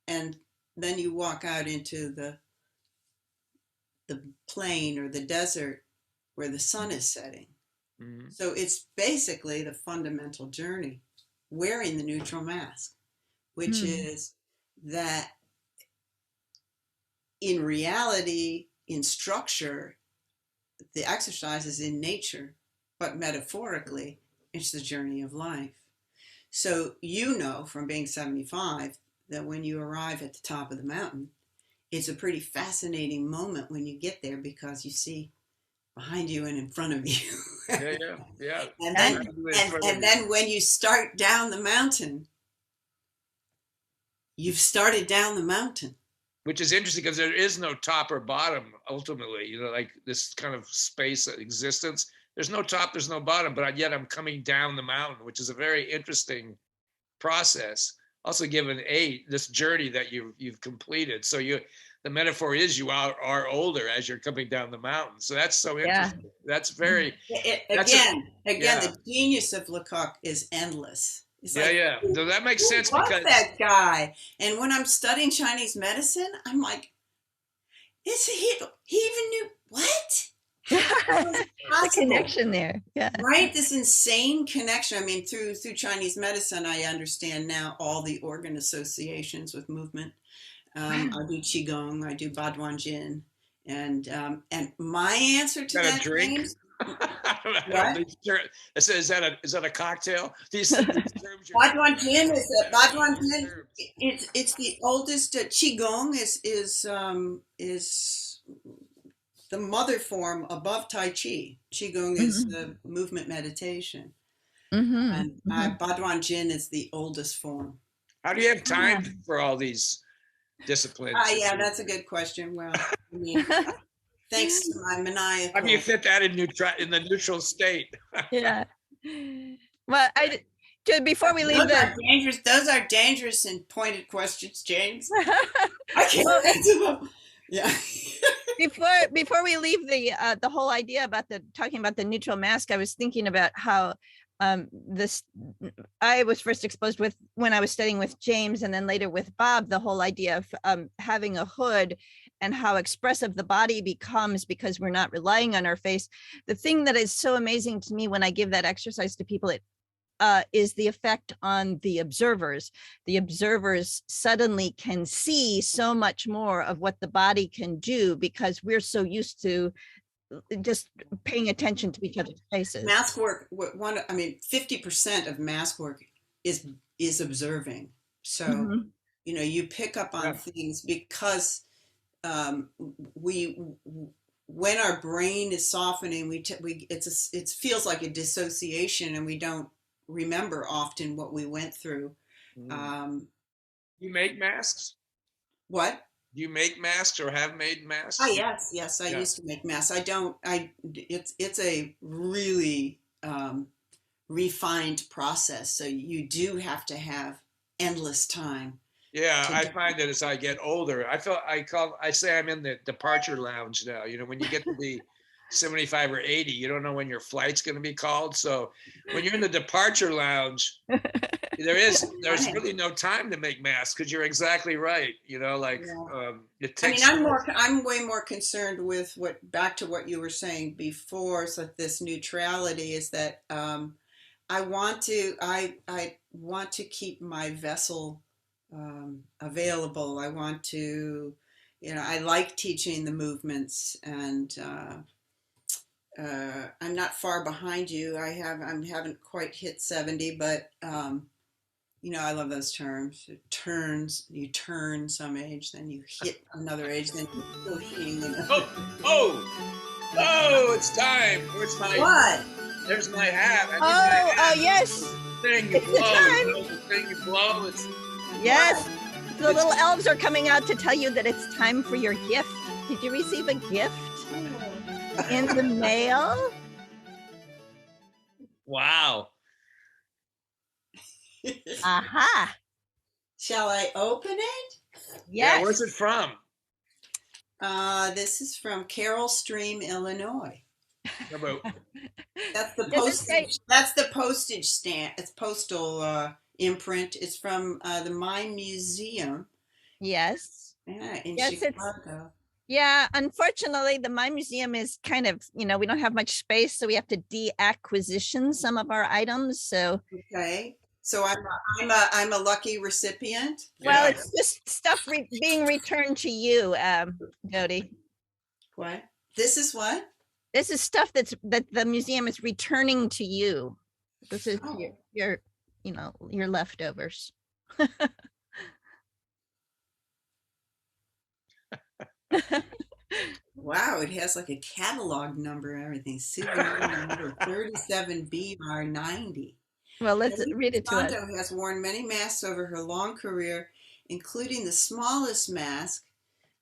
and then you walk out into the plain or the desert where the sun is setting. Mm-hmm. So it's basically the fundamental journey, wearing the neutral mask, which is that in reality, in structure, the exercise is in nature, but metaphorically, it's the journey of life. So you know from being 75 that when you arrive at the top of the mountain, it's a pretty fascinating moment when you get there because you see behind you and in front of you. Yeah. And then when you start down the mountain, you've started down the mountain. Which is interesting because there is no top or bottom ultimately, like this kind of space of existence. There's no top, there's no bottom, but yet I'm coming down the mountain, which is a very interesting process. Also given this journey that you've completed. So the metaphor is you are older as you're coming down the mountain. So that's so interesting. Yeah. That's very the genius of Lecoq is endless. It's So that makes sense because that guy. And when I'm studying Chinese medicine, I'm like, he even knew what? The connection there, right? This insane connection. I mean, through Chinese medicine, I understand now all the organ associations with movement. I do qigong, I do baduanjin, and my answer to that, James. What? Is that a cocktail? These Baduanjin it's the oldest. Qigong is the mother form above Tai Chi. Qigong is the movement meditation. And Baduanjin is the oldest form. How do you have time for all these disciplines? That's a good question. Well, I mean, thanks to my maniacal. How do you fit that in the neutral state? Yeah. Well, before we leave those are dangerous and pointed questions, James. I can't answer them. Yeah. Before we leave the whole idea about talking about the neutral mask, I was thinking about how I was first exposed with when I was studying with James and then later with Bob, the whole idea of having a hood and how expressive the body becomes because we're not relying on our face. The thing that is so amazing to me when I give that exercise to people, is the effect on the observers. The observers suddenly can see so much more of what the body can do because we're so used to just paying attention to each other's faces. Mask work, 50% of mask work is observing. So, you pick up on things because when our brain is softening, it feels like a dissociation and we don't remember often what we went through. You make masks? What? Do you make masks or have made masks? Yes. I used to make masks. It's a really refined process. So you do have to have endless time. Yeah, I find that as I get older, I say I'm in the departure lounge now. When you get to be 75 or 80, you don't know when your flight's going to be called. So when you're in the departure lounge, there's really no time to make masks because you're exactly right. It takes. I'm way more concerned with back to what you were saying before. So this neutrality is that I want to keep my vessel available. I want to, I like teaching the movements and. I'm not far behind you. I haven't quite hit 70, but I love those terms. You turn some age, then you hit another age, then you're pushing. Oh, it's time. Where's my what? There's my hat. Oh, yes. The thing you blow. The thing you blow. Yes. The little elves are coming out to tell you that it's time for your gift. Did you receive a gift in the mail? Wow. Aha. Shall I open it? Yeah, Yes. where's it from? This is from Carroll Stream, Illinois. How about That's the Does it say- postage. That's the postage stamp. It's postal imprint. It's from the Mime Museum. Yes. Yeah, in Yes, Chicago. Yeah, unfortunately, the Mime Museum is kind of, we don't have much space, so we have to deacquisition some of our items. So, Okay. So I'm a lucky recipient. well, Yeah. it's just stuff being returned to you, Dody. What? This is what? This is stuff that the museum is returning to you. This is your your leftovers. Wow, it has like a catalog number and everything. Souvenir number 37BR90. Well, let's Dody read it to us. DiSanto has worn many masks over her long career, including the smallest mask,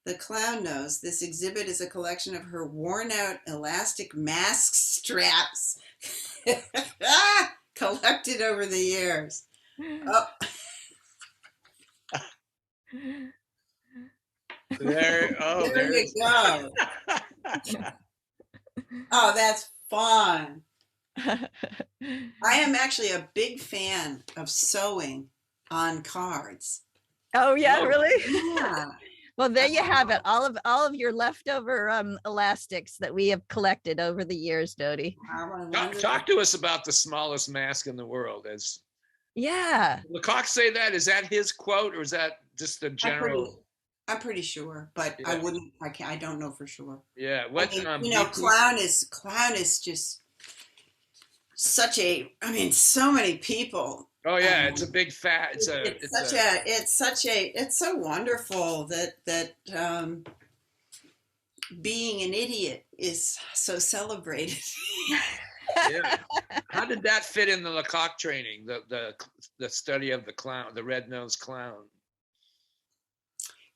the clown nose. This exhibit is a collection of her worn-out elastic mask straps collected over the years. Oh, there? Oh, there you go. Oh, that's fun. I am actually a big fan of sewing on cards. Oh yeah, Oh. really? Yeah. Well, there you have it. All of your leftover elastics that we have collected over the years, Dody. Talk to us about the smallest mask in the world. As Yeah. Lecoq say that? Is that his quote, or is that just the general? I'm pretty sure, but I wouldn't. I don't know for sure. Yeah. What? I mean, clown is just such a. I mean, so many people. Oh yeah, it's a big fat. It's so wonderful that being an idiot is so celebrated. Yeah. How did that fit in the Lecoq training? The study of the clown, the red-nosed clown.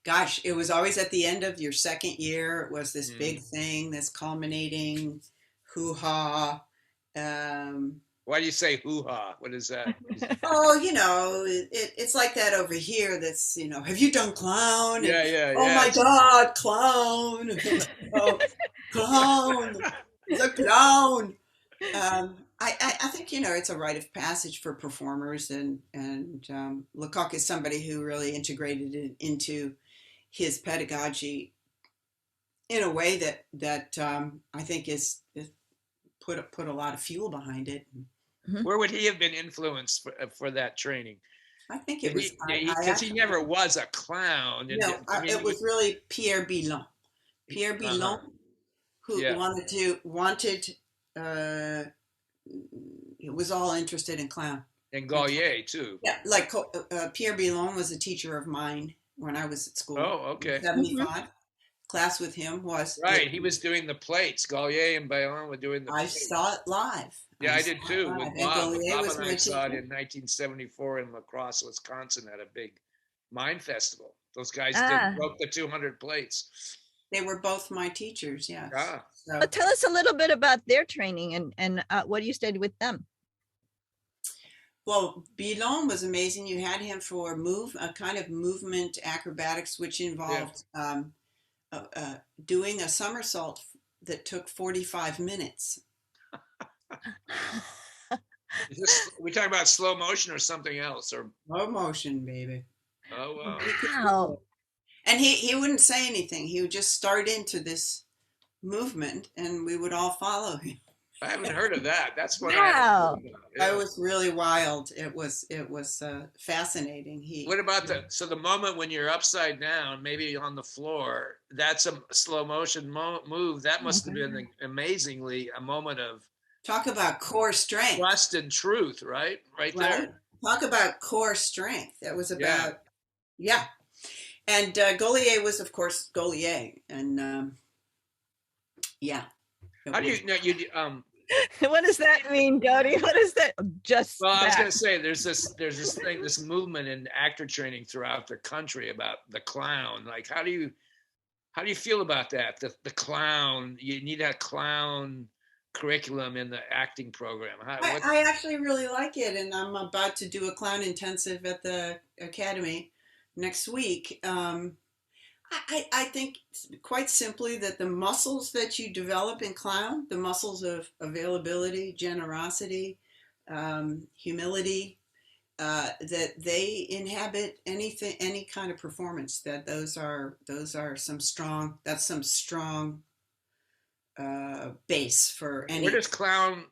Gosh, it was always at the end of your second year. It was this big thing, this culminating hoo-ha. Why do you say hoo-ha? What is that? Oh, it's like that over here. That's, have you done clown? Yeah. Oh my God, clown. Oh, clown. The clown. I think, it's a rite of passage for performers, and Lecoq is somebody who really integrated it into his pedagogy in a way that I think is put a lot of fuel behind it. Where would he have been influenced for that training? I think it was because he never was a clown. No, it was really Pierre Billon. Pierre Billon, who was all interested in clown. And Gaulier too. Yeah, like Pierre Billon was a teacher of mine when I was at school. Oh, okay. 75. Class with him was right. He was doing the plates. Gaulier and Billon were doing the plates. I saw it live. Yeah, I did too with Bob. Bob was and I saw it in 1974 in La Crosse, Wisconsin, at a big mime festival. Those guys broke the 200 plates. They were both my teachers, yes. Ah. So, Tell us a little bit about their training and what you studied with them. well, Billon was amazing. You had him for a kind of movement acrobatics, which involved doing a somersault that took 45 minutes. We talking about slow motion or something else? Or Slow motion, baby. oh wow. Wow. And he wouldn't say anything. He would just start into this movement, and we would all follow him. I haven't heard of that. That's what Wow. It was really wild. It was fascinating. What about the moment when you're upside down, maybe on the floor? That's a slow motion move. That must have been amazingly a moment of talk about core strength, trust and truth, right? Right there. Talk about core strength. That was about And Gaulier was, of course, Gaulier, and How do you know What does that mean, Dody? What is that? Just Well, I was that. going to say there's this thing, this movement in actor training throughout the country about the clown. Like, how do you feel about that? The clown, you need a clown curriculum in the acting program. I actually really like it, and I'm about to do a clown intensive at the academy next week. I think quite simply that the muscles that you develop in clown, the muscles of availability, generosity, humility, that they inhabit anything, any kind of performance. That that's some strong base for Where any. does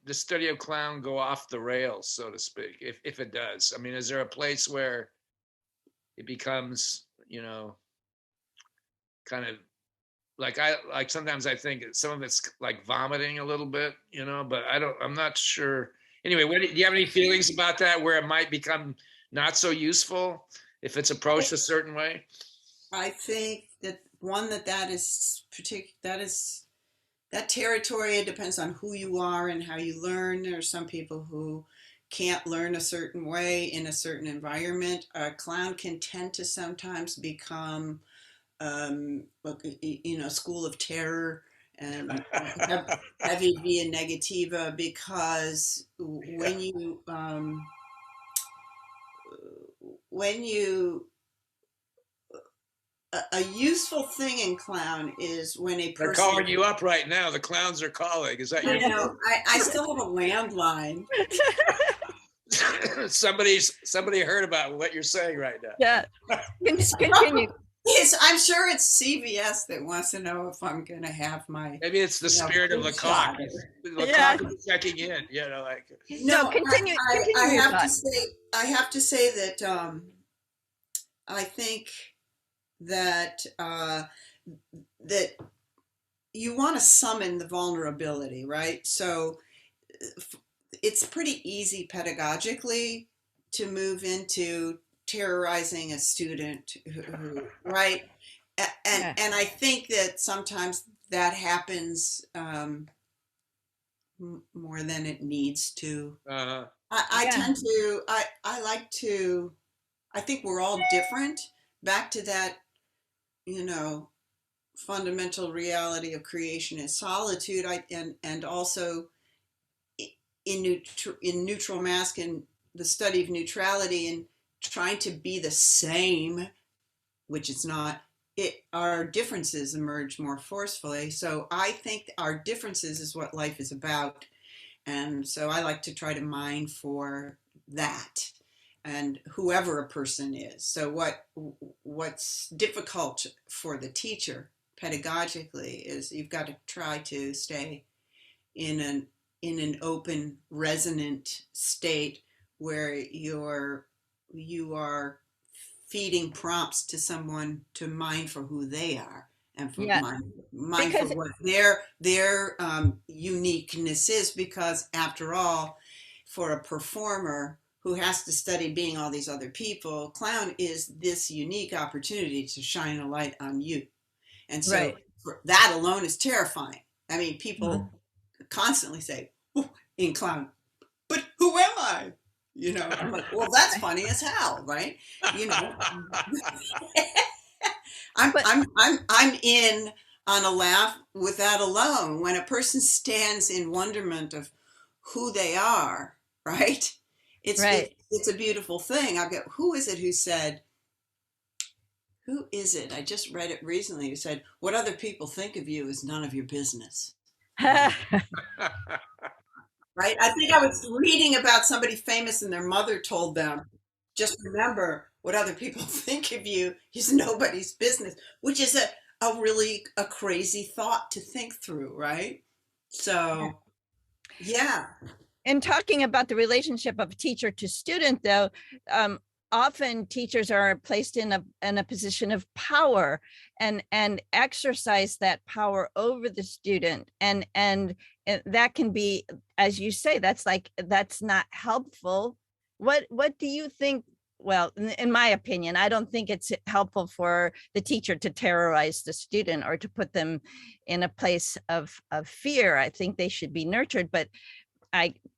the study of clown go off the rails, so to speak, if it does? I mean, is there a place where it becomes, kind of like sometimes I think some of it's like vomiting a little bit, but I'm not sure. Anyway, do you have any feelings about that, where it might become not so useful if it's approached a certain way? I think that that territory. It depends on who you are and how you learn. There are some people who can't learn a certain way in a certain environment. A clown can tend to sometimes become, school of terror and heavy via negativa, because when you a useful thing in clown is when a They're person. calling you up right now. The clowns are calling. Is that I you? know. I still have a landline. Somebody heard about what you're saying right now. Yeah. Continue. I'm sure it's CVS that wants to know if I'm going to have my. Maybe it's the spirit of Lecoq. Yeah. Lecoq is checking in. No, continue. Continue. I have to say that I think that that you want to summon the vulnerability, right? So it's pretty easy pedagogically to move into terrorizing a student right, and I think that sometimes that happens more than it needs to. I tend to I like to I think we're all different. Back to that, fundamental reality of creation is solitude. And also in neutral mask and the study of neutrality and trying to be the same, which it's not. Our differences emerge more forcefully. So I think our differences is what life is about, and so I like to try to mine for that. And whoever a person is. So what's difficult for the teacher pedagogically is you've got to try to stay in an open, resonant state where you are feeding prompts to someone to mine for who they are and for mine for what their uniqueness is, because after all, for a performer who has to study being all these other people, clown is this unique opportunity to shine a light on you. And so that alone is terrifying. I mean, people constantly say, in clown, but who am I? I'm like, well, that's funny as hell, right? I'm in on a laugh with that alone. When a person stands in wonderment of who they are, right? It's a beautiful thing. Who is it? I just read it recently. Who said, what other people think of you is none of your business. Right? I think I was reading about somebody famous and their mother told them, just remember, what other people think of you is nobody's business, which is a crazy thought to think through, right? So, yeah. And talking about the relationship of teacher to student, though, often teachers are placed in a position of power and exercise that power over the student, and that can be, as you say, that's not helpful. What do you think well, in my opinion, I don't think it's helpful for the teacher to terrorize the student or to put them in a place of fear. I think they should be nurtured, but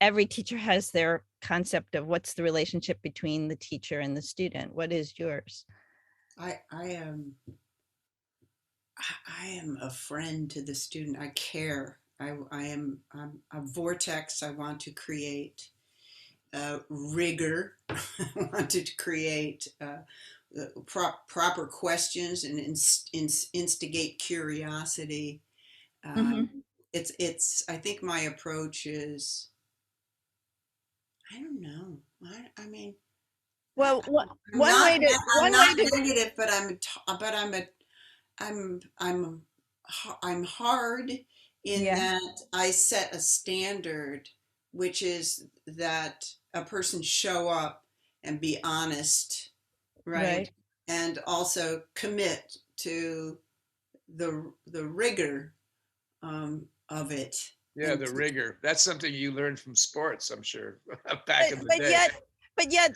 every teacher has their concept of what's the relationship between the teacher and the student. What is yours? I am a friend to the student. I care. I'm a vortex. I want to create rigor. I want to create proper questions and instigate curiosity. Mhm. It's. I think my approach is. I don't know. I mean, Well, I'm not. I'm one way not to negative, but I'm I'm hard in yeah, that I set a standard, which is that a person show up and be honest, right? right. And also commit to the rigor of it. Yeah, And the rigor. That's something you learned from sports, I'm sure, back in the But day. yet,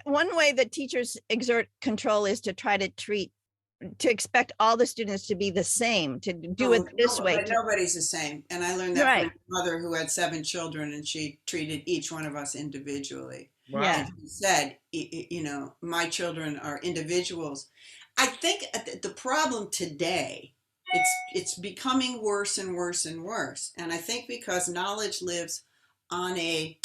one way that teachers exert control is to try to expect all the students to be the same, to do it this way. but nobody's the same. And I learned that Right. from my mother who had 7 children, and she treated each one of us individually. Wow. Yeah. And she said, you know, my children are individuals. I think the problem today, it's becoming worse and worse and worse. And I think because knowledge lives on a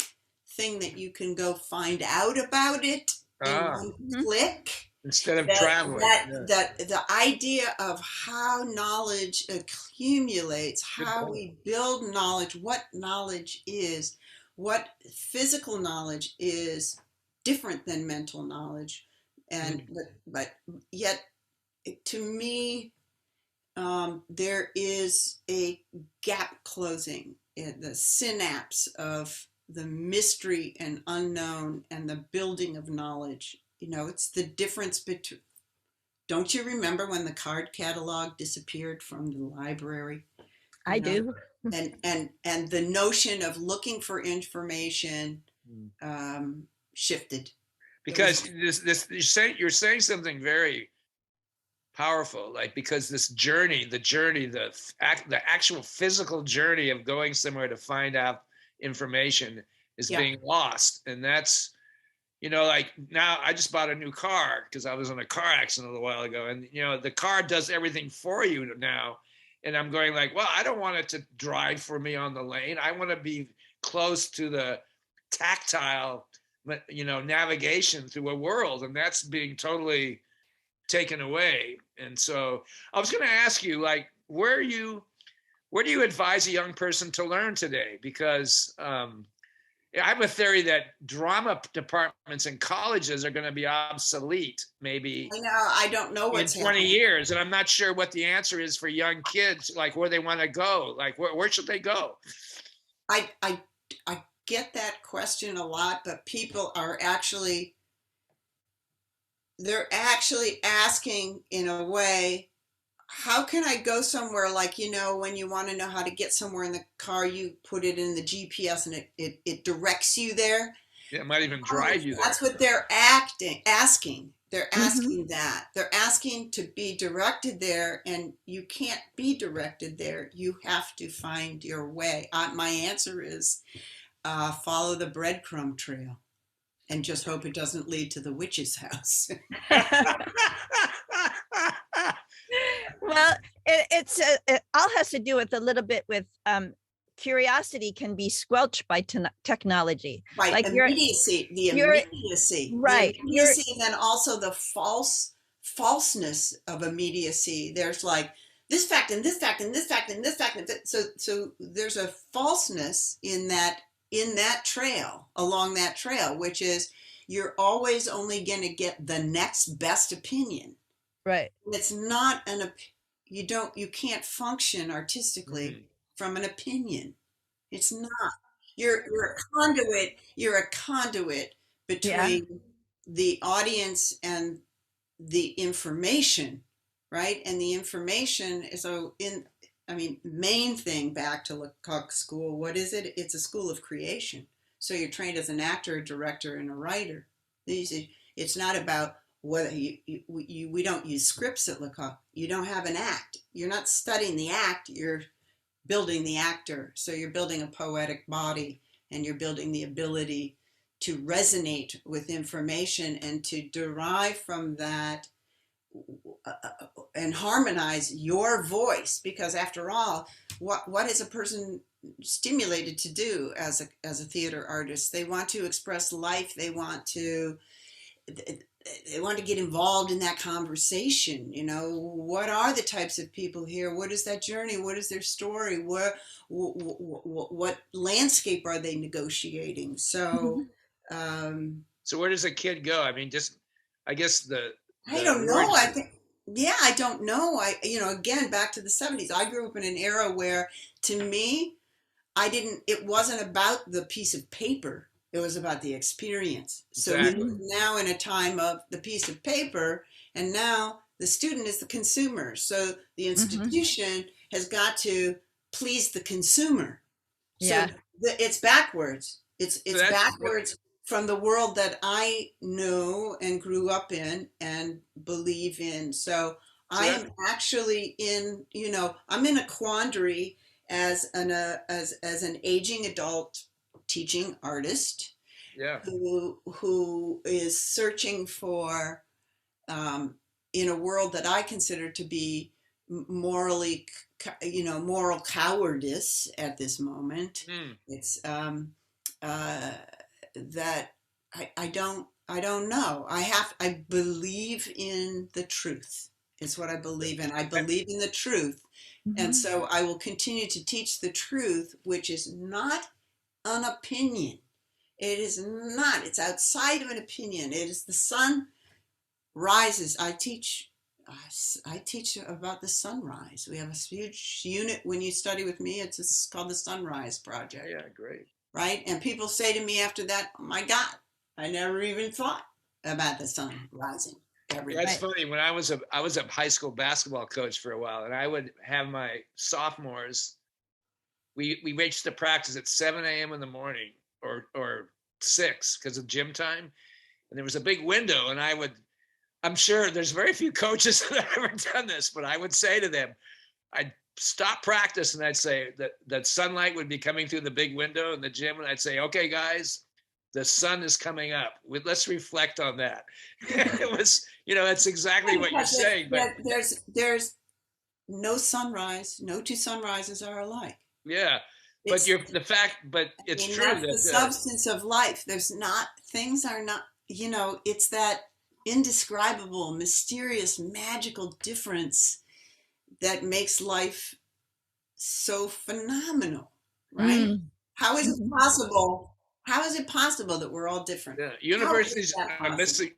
thing that you can go find out about it in Ah, one Mhm. click, instead of that traveling. Yeah, that the idea of how knowledge accumulates, good how point. we build knowledge, what knowledge is, what physical knowledge is different than mental knowledge, and Mm. but yet to me there is a gap closing in the synapse of the mystery and unknown and the building of knowledge. You know, it's the difference between, don't you remember when the card catalog disappeared from the library? I You know, do. and the notion of looking for information Mm. shifted. It was Because this you're saying something very powerful, like because this journey, the actual physical journey of going somewhere to find out information is yeah, being lost, and that's like now I just bought a new car because I was in a car accident a little while ago, and the car does everything for you now, and I'm going like, well, I don't want it to drive for me on the lane. I want to be close to the tactile, navigation through a world, and that's being totally taken away. And so I was going to ask you, like, where do you advise a young person to learn today? Because I have a theory that drama departments in colleges are going to be obsolete maybe I know. I don't know in what's 20 happening. years. And I'm not sure what the answer is for young kids, like where they want to go, like where should they go? I, I, I get that question a lot, but people are actually, they're actually asking in a way, how can I go somewhere, like, you know, when you want to know how to get somewhere in the car, you put it in the GPS and it directs you there. It might even drive you there. That's what they're asking. They're Mhm. asking that. They're asking to be directed there, and you can't be directed there. You have to find your way. My answer is follow the breadcrumb trail and just hope it doesn't lead to the witch's house. Well, it all has to do with a little bit with curiosity can be squelched by technology. Right, Like immediacy, you're the right. immediacy, and then also the falseness of immediacy. There's like this fact and this fact and this fact and this fact, and so there's a falseness in that trail, along that trail, which is you're always only going to get the next best opinion. Right. It's not you can't function artistically Mm. from an opinion. It's not. You're a conduit. You're a conduit Yeah. between the audience and the information, right? And the information is main thing, back to Lecoq School. What is it? It's a school of creation. So you're trained as an actor, a director, and a writer. It's It's not about whether we don't use scripts at Lecoq. You don't have an act. You're not studying the act. You're building the actor. So you're building a poetic body, and you're building the ability to resonate with information and to derive from that and harmonize your voice. Because after all, what is a person stimulated to do as a theater artist? They want to express life. They want to get involved in that conversation. You know, what are the types of people here? What is that journey? What is their story? What landscape are they negotiating? So, so where does a kid go? I mean, just, I guess I don't know. I think, yeah, I don't know. Again, back to the 70s. I grew up in an era where, to me, it wasn't about the piece of paper. It was about the experience. So Exactly. we're now in a time of the piece of paper, and now the student is the consumer. So the institution has got to please the consumer. Yeah. So it's backwards. It's backwards from the world that I know and grew up in and believe in. So I am actually I'm in a quandary as an aging adult teaching artist, who is searching for, in a world that I consider to be moral cowardice at this moment. It's that I don't know. I believe in the truth. It's what I believe in. I believe in the truth. And so I will continue to teach the truth, which is not an opinion. It is not. It's outside of an opinion. It is the sun rises. I teach about the sunrise. We have a huge unit when you study with me. It's called the Sunrise Project. Yeah, great. Right? And people say to me after that, "Oh my God, I never even thought about the sun rising." That's funny. When I was a high school basketball coach for a while, and I would have my sophomores. We reached the practice at 7 a.m. in the morning, or 6 because of gym time, and there was a big window. And I'm sure there's very few coaches that have ever done this, but I would say to them, I'd stop practice and I'd say that sunlight would be coming through the big window in the gym, and I'd say, "Okay, guys, the sun is coming up. Let's reflect on that." It was, that's exactly what you're saying. But there's no sunrise. No two sunrises are alike. Yeah, but it's true. That's the substance of life. Things are not. It's that indescribable, mysterious, magical difference that makes life so phenomenal, right? How is it possible? How is it possible that we're all different? Yeah. Universities are missing.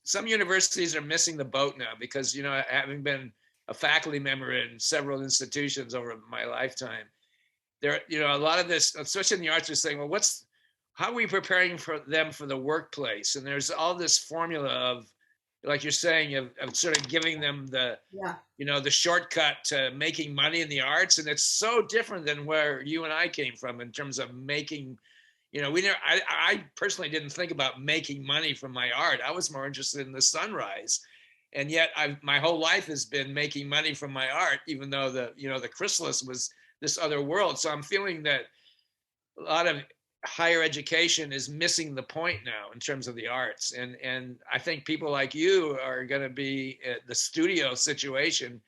Some universities are missing the boat now because, having been a faculty member in several institutions over my lifetime, there, a lot of this, especially in the arts, are saying, well, how are we preparing for them for the workplace? And there's all this formula of, like you're saying, of sort of giving them the shortcut to making money in the arts. And it's so different than where you and I came from in terms of making, I personally didn't think about making money from my art. I was more interested in the sunrise. And yet my whole life has been making money from my art, even though the chrysalis was this other world. So I'm feeling that a lot of higher education is missing the point now in terms of the arts. And I think people like you are going to be, the studio situation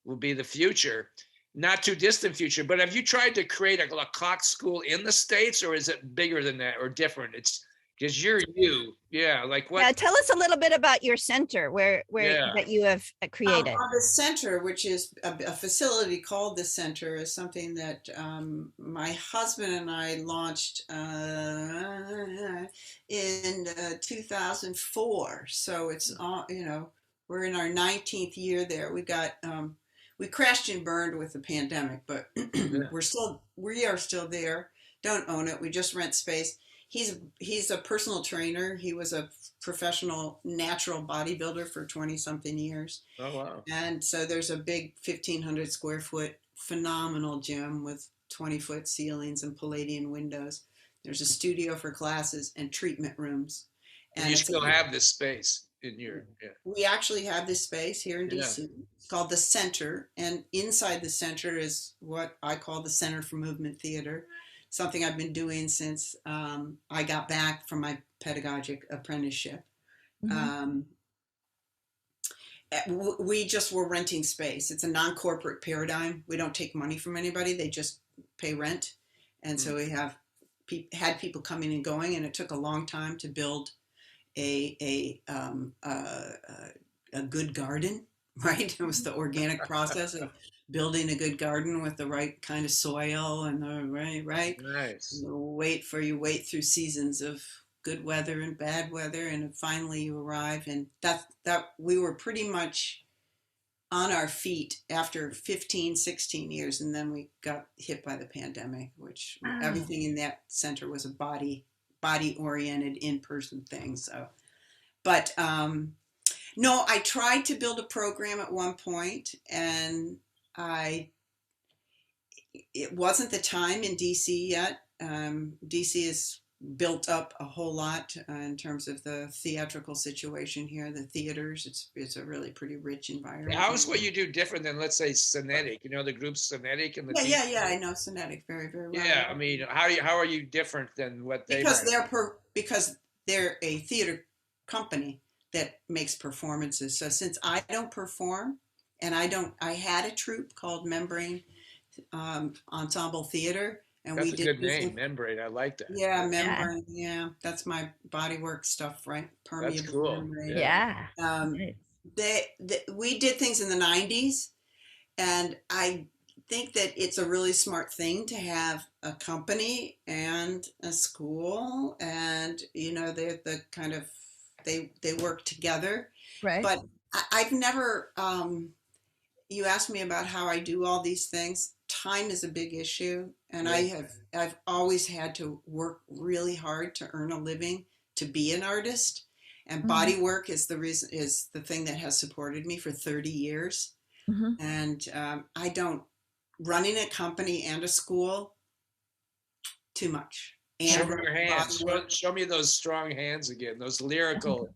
will be the future, not too distant future. But have you tried to create a Lecoq school in the States, or is it bigger than that or different? It's because you're you. Yeah. Like what? Yeah. Tell us a little bit about your center that you have created. The center, which is a facility called the Center, is something that my husband and I launched in 2004. So it's we're in our 19th year there. We crashed and burned with the pandemic, but we are still there. Don't own it. We just rent space. He's a personal trainer. He was a professional natural bodybuilder for 20-something years. Oh, wow. And so there's a big 1,500 square foot phenomenal gym with 20-foot ceilings and Palladian windows. There's a studio for classes and treatment rooms. And you still have this space in your, yeah. We actually have this space here in Yeah. DC. It's called the Center, and inside the Center is what I call the Center for Movement Theater, something I've been doing since I got back from my pedagogic apprenticeship. Um, we just were renting space. It's a non-corporate paradigm. We don't take money from anybody. They just pay rent. And so we have had people coming and going, and it took a long time to build a good garden, right? It was the organic process of building a good garden with the right kind of soil and the right. Nice. You wait through seasons of good weather and bad weather, and finally you arrive. And that we were pretty much on our feet after 15, 16 years, and then we got hit by the pandemic, which everything in that center was a body oriented in-person thing. So, but no, I tried to build a program at one point, and it wasn't the time in DC yet. DC is built up a whole lot in terms of the theatrical situation here, the theaters. It's a really pretty rich environment. How is what you do different than, let's say, Cinetic? You know, the group Cinetic and the yeah, I know Cinetic very, very well. Yeah, I mean, how are you different than what they? Because they're a theater company that makes performances. So since I don't perform, and I had a troupe called Membrane Ensemble Theater. And that's a good name, Membrane. I like that. Yeah, Membrane. Yeah, that's my bodywork stuff, right? Permeable. That's cool. Membrane. Yeah. We did things in the 90s, and I think that it's a really smart thing to have a company and a school, and they're the kind of they work together. Right. But I've never. You asked me about how I do all these things. Time is a big issue, and I've always had to work really hard to earn a living to be an artist, and body work is the thing that has supported me for 30 years. And I don't running a company and a school too much. Show me your hands. Show me those strong hands again. Those lyrical.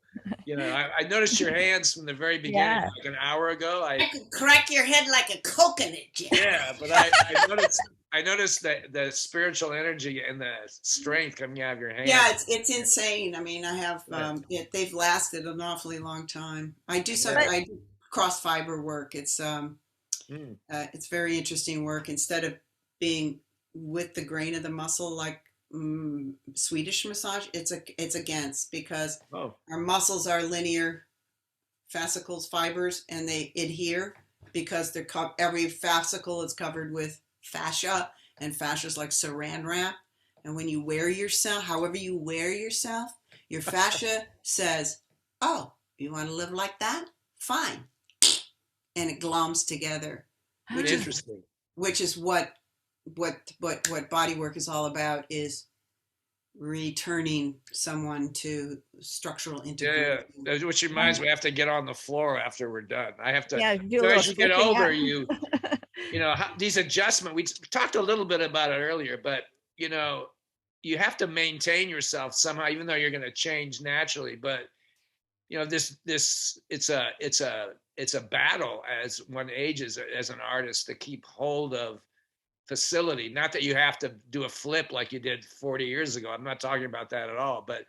I noticed your hands from the very beginning, like an hour ago. I could crack your head like a coconut. Yeah, but I noticed that the spiritual energy and the strength coming out of your hands. Yeah, it's insane. I mean, I have they've lasted an awfully long time. I do I do cross fiber work. It's very interesting work. Instead of being with the grain of the muscle like Swedish massage, it's against, because our muscles are linear fascicles, fibers, and they adhere because every fascicle is covered with fascia, and fascia is like saran wrap. And when you wear yourself, however you wear yourself, your fascia says, "Oh, you want to live like that? Fine," and it gloms together. Which is interesting. Which is what body work is all about, is returning someone to structural integration. Yeah, which reminds me, I have to get on the floor after we're done. I have to. Yeah, so as you get older, these adjustments. We talked a little bit about it earlier, but you have to maintain yourself somehow, even though you're going to change naturally. But it's a battle as one ages as an artist to keep hold of facility. Not that you have to do a flip like you did 40 years ago. I'm not talking about that at all. But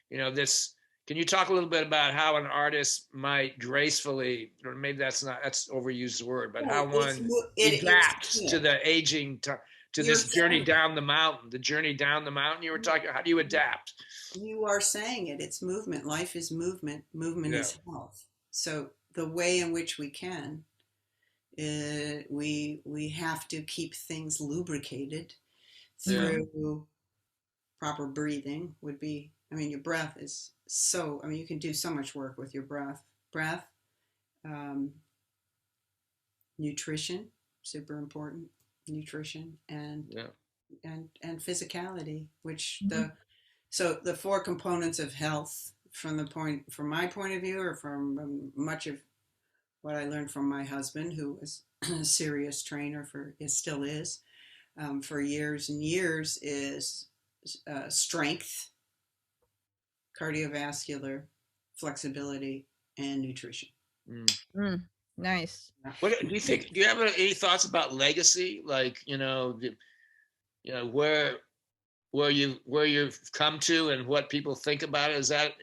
can you talk a little bit about how an artist might gracefully, or maybe that's overused word, but how one adapts to the aging, to this journey down the mountain, you were talking, how do you adapt? You are saying it. It's movement. Life is movement. Movement is health. So the way in which we can, we have to keep things lubricated through proper breathing. Your breath is you can do so much work with your breath. Nutrition, super important. Nutrition and physicality, which the four components of health, from my point of view, or from much of what I learned from my husband, who was a serious trainer still is, for years and years, is strength, cardiovascular, flexibility, and nutrition. Nice. What do you think? Do you have any thoughts about legacy? Like, where you've come to and what people think about it? Is that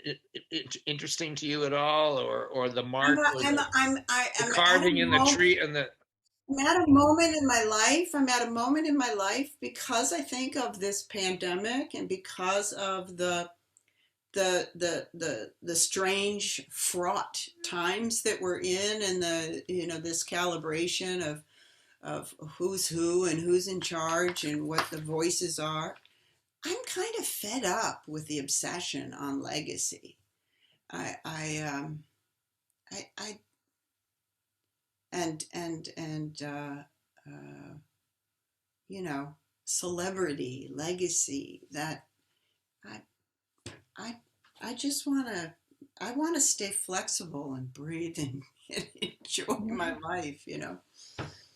interesting to you at all, or the mark, or the carving in the tree and the? I'm at a moment in my life. I'm at a moment in my life because I think of this pandemic and because of the strange, fraught times that we're in, and this calibration of who's who and who's in charge and what the voices are. I'm kind of fed up with the obsession on legacy. Celebrity, legacy, that I just I want to stay flexible and breathe and enjoy my life, Do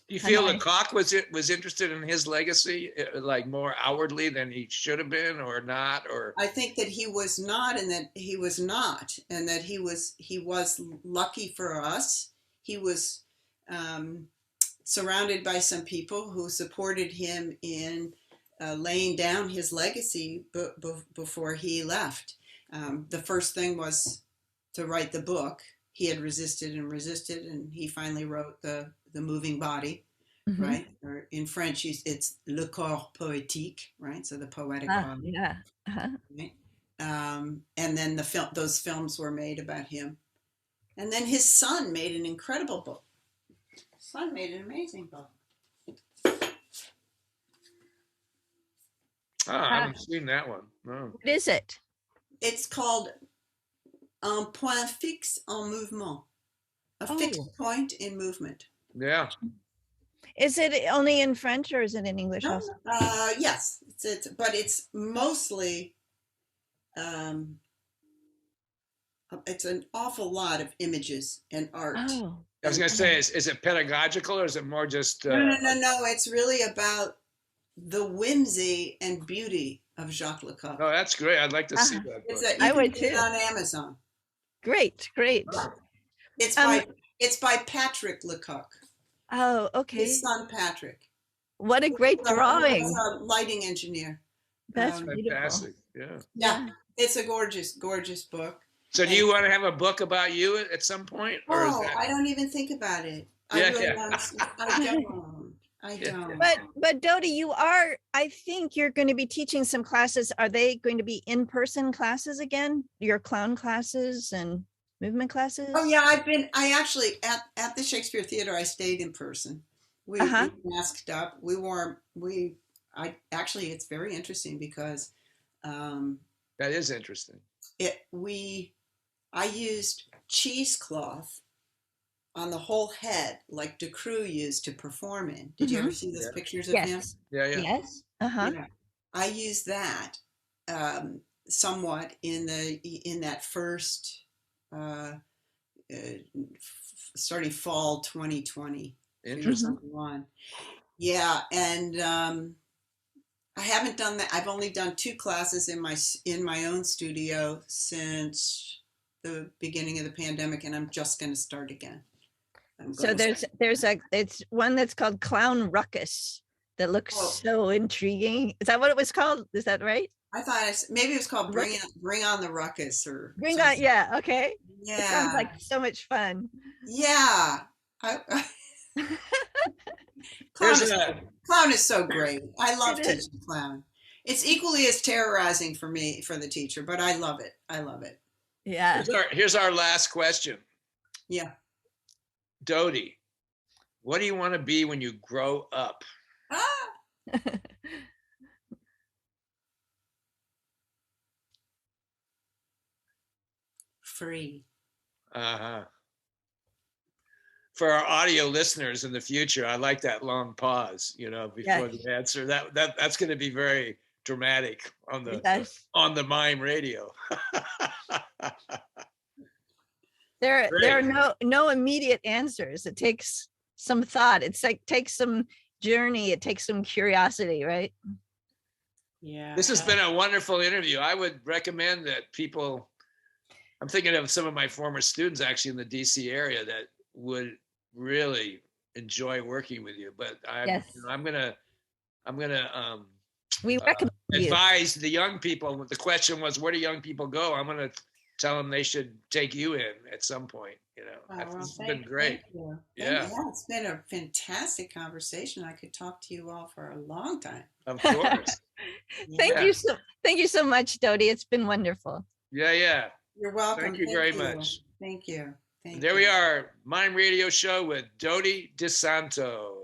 you feel Lecoq was interested in his legacy, like more outwardly than he should have been, or not? Or I think that he was not, and that he was not, and that he was lucky for us. He was surrounded by some people who supported him in laying down his legacy before he left. The first thing was to write the book. He had resisted, and he finally wrote the moving body, right? Or in French, it's le corps poétique, right? So the poetic body. Yeah. Right? And then those films were made about him. And then his son made an incredible book. His son made an amazing book. I haven't seen that one. No. What is it? It's called Un point fixe en mouvement. A fixed point in movement. Yeah. Is it only in French or is it in English also? Yes, but it's mostly, it's an awful lot of images and art. Oh. I was going to say, is it pedagogical or is it more just? No. It's really about the whimsy and beauty of Jacques Lecoq. Oh, that's great. I'd like to see that book. I would too. It's on Amazon. Great. It's by Patrick Lecoq. Oh, okay. His son Patrick. What a great drawing. He's a lighting engineer. That's beautiful. Fantastic. Yeah. It's a gorgeous book. So do you want to have a book about you at some point? Or is that... I don't even think about it. I don't. But Dody, I think you're going to be teaching some classes. Are they going to be in-person classes again? Your clown classes and movement classes? Oh yeah, I actually at the Shakespeare Theater, I stayed in person. We masked up. Actually, it's very interesting because that is interesting. I used cheesecloth on the whole head, like De Croo used to perform in. Did you ever see those pictures of him? Yeah. Yes. Yeah. I used that somewhat in that first starting fall 2020. Interesting. Yeah, and I haven't done that. I've only done 2 classes in my own studio since the beginning of the pandemic, and I'm just going to start again. So it's one that's called Clown Ruckus that looks so intriguing. Is that what it was called? Is that right? I thought maybe it was called Bring on the Ruckus or Bring on. Yeah. Okay. Yeah. It sounds like so much fun. Yeah. Clown is so great. I love teaching clown. It's equally as terrorizing for me, for the teacher, but I love it. Yeah. Here's our last question. Yeah. Dody, what do you want to be when you grow up? Free. For our audio listeners in the future, I like that long pause, before the answer. That's going to be very dramatic on the Mime radio. There are no immediate answers. It takes some thought. It's like takes some journey. It takes some curiosity, right? Yeah. This has been a wonderful interview. I would recommend that people I'm thinking of some of my former students actually in the DC area that would really enjoy working with you. But Yes, I'm gonna we recommend you. advise the young people. The question was, where do young people go? I'm gonna tell them they should take you in at some point. Oh, well, This has been great. thank you. Yeah, It's been a fantastic conversation. I could talk to you all for a long time. of course. Thank you so much, Dody. It's been wonderful. Yeah. You're welcome. Thank you very much. Thank you. There we are, Mime Radio Show with Dody DiSanto.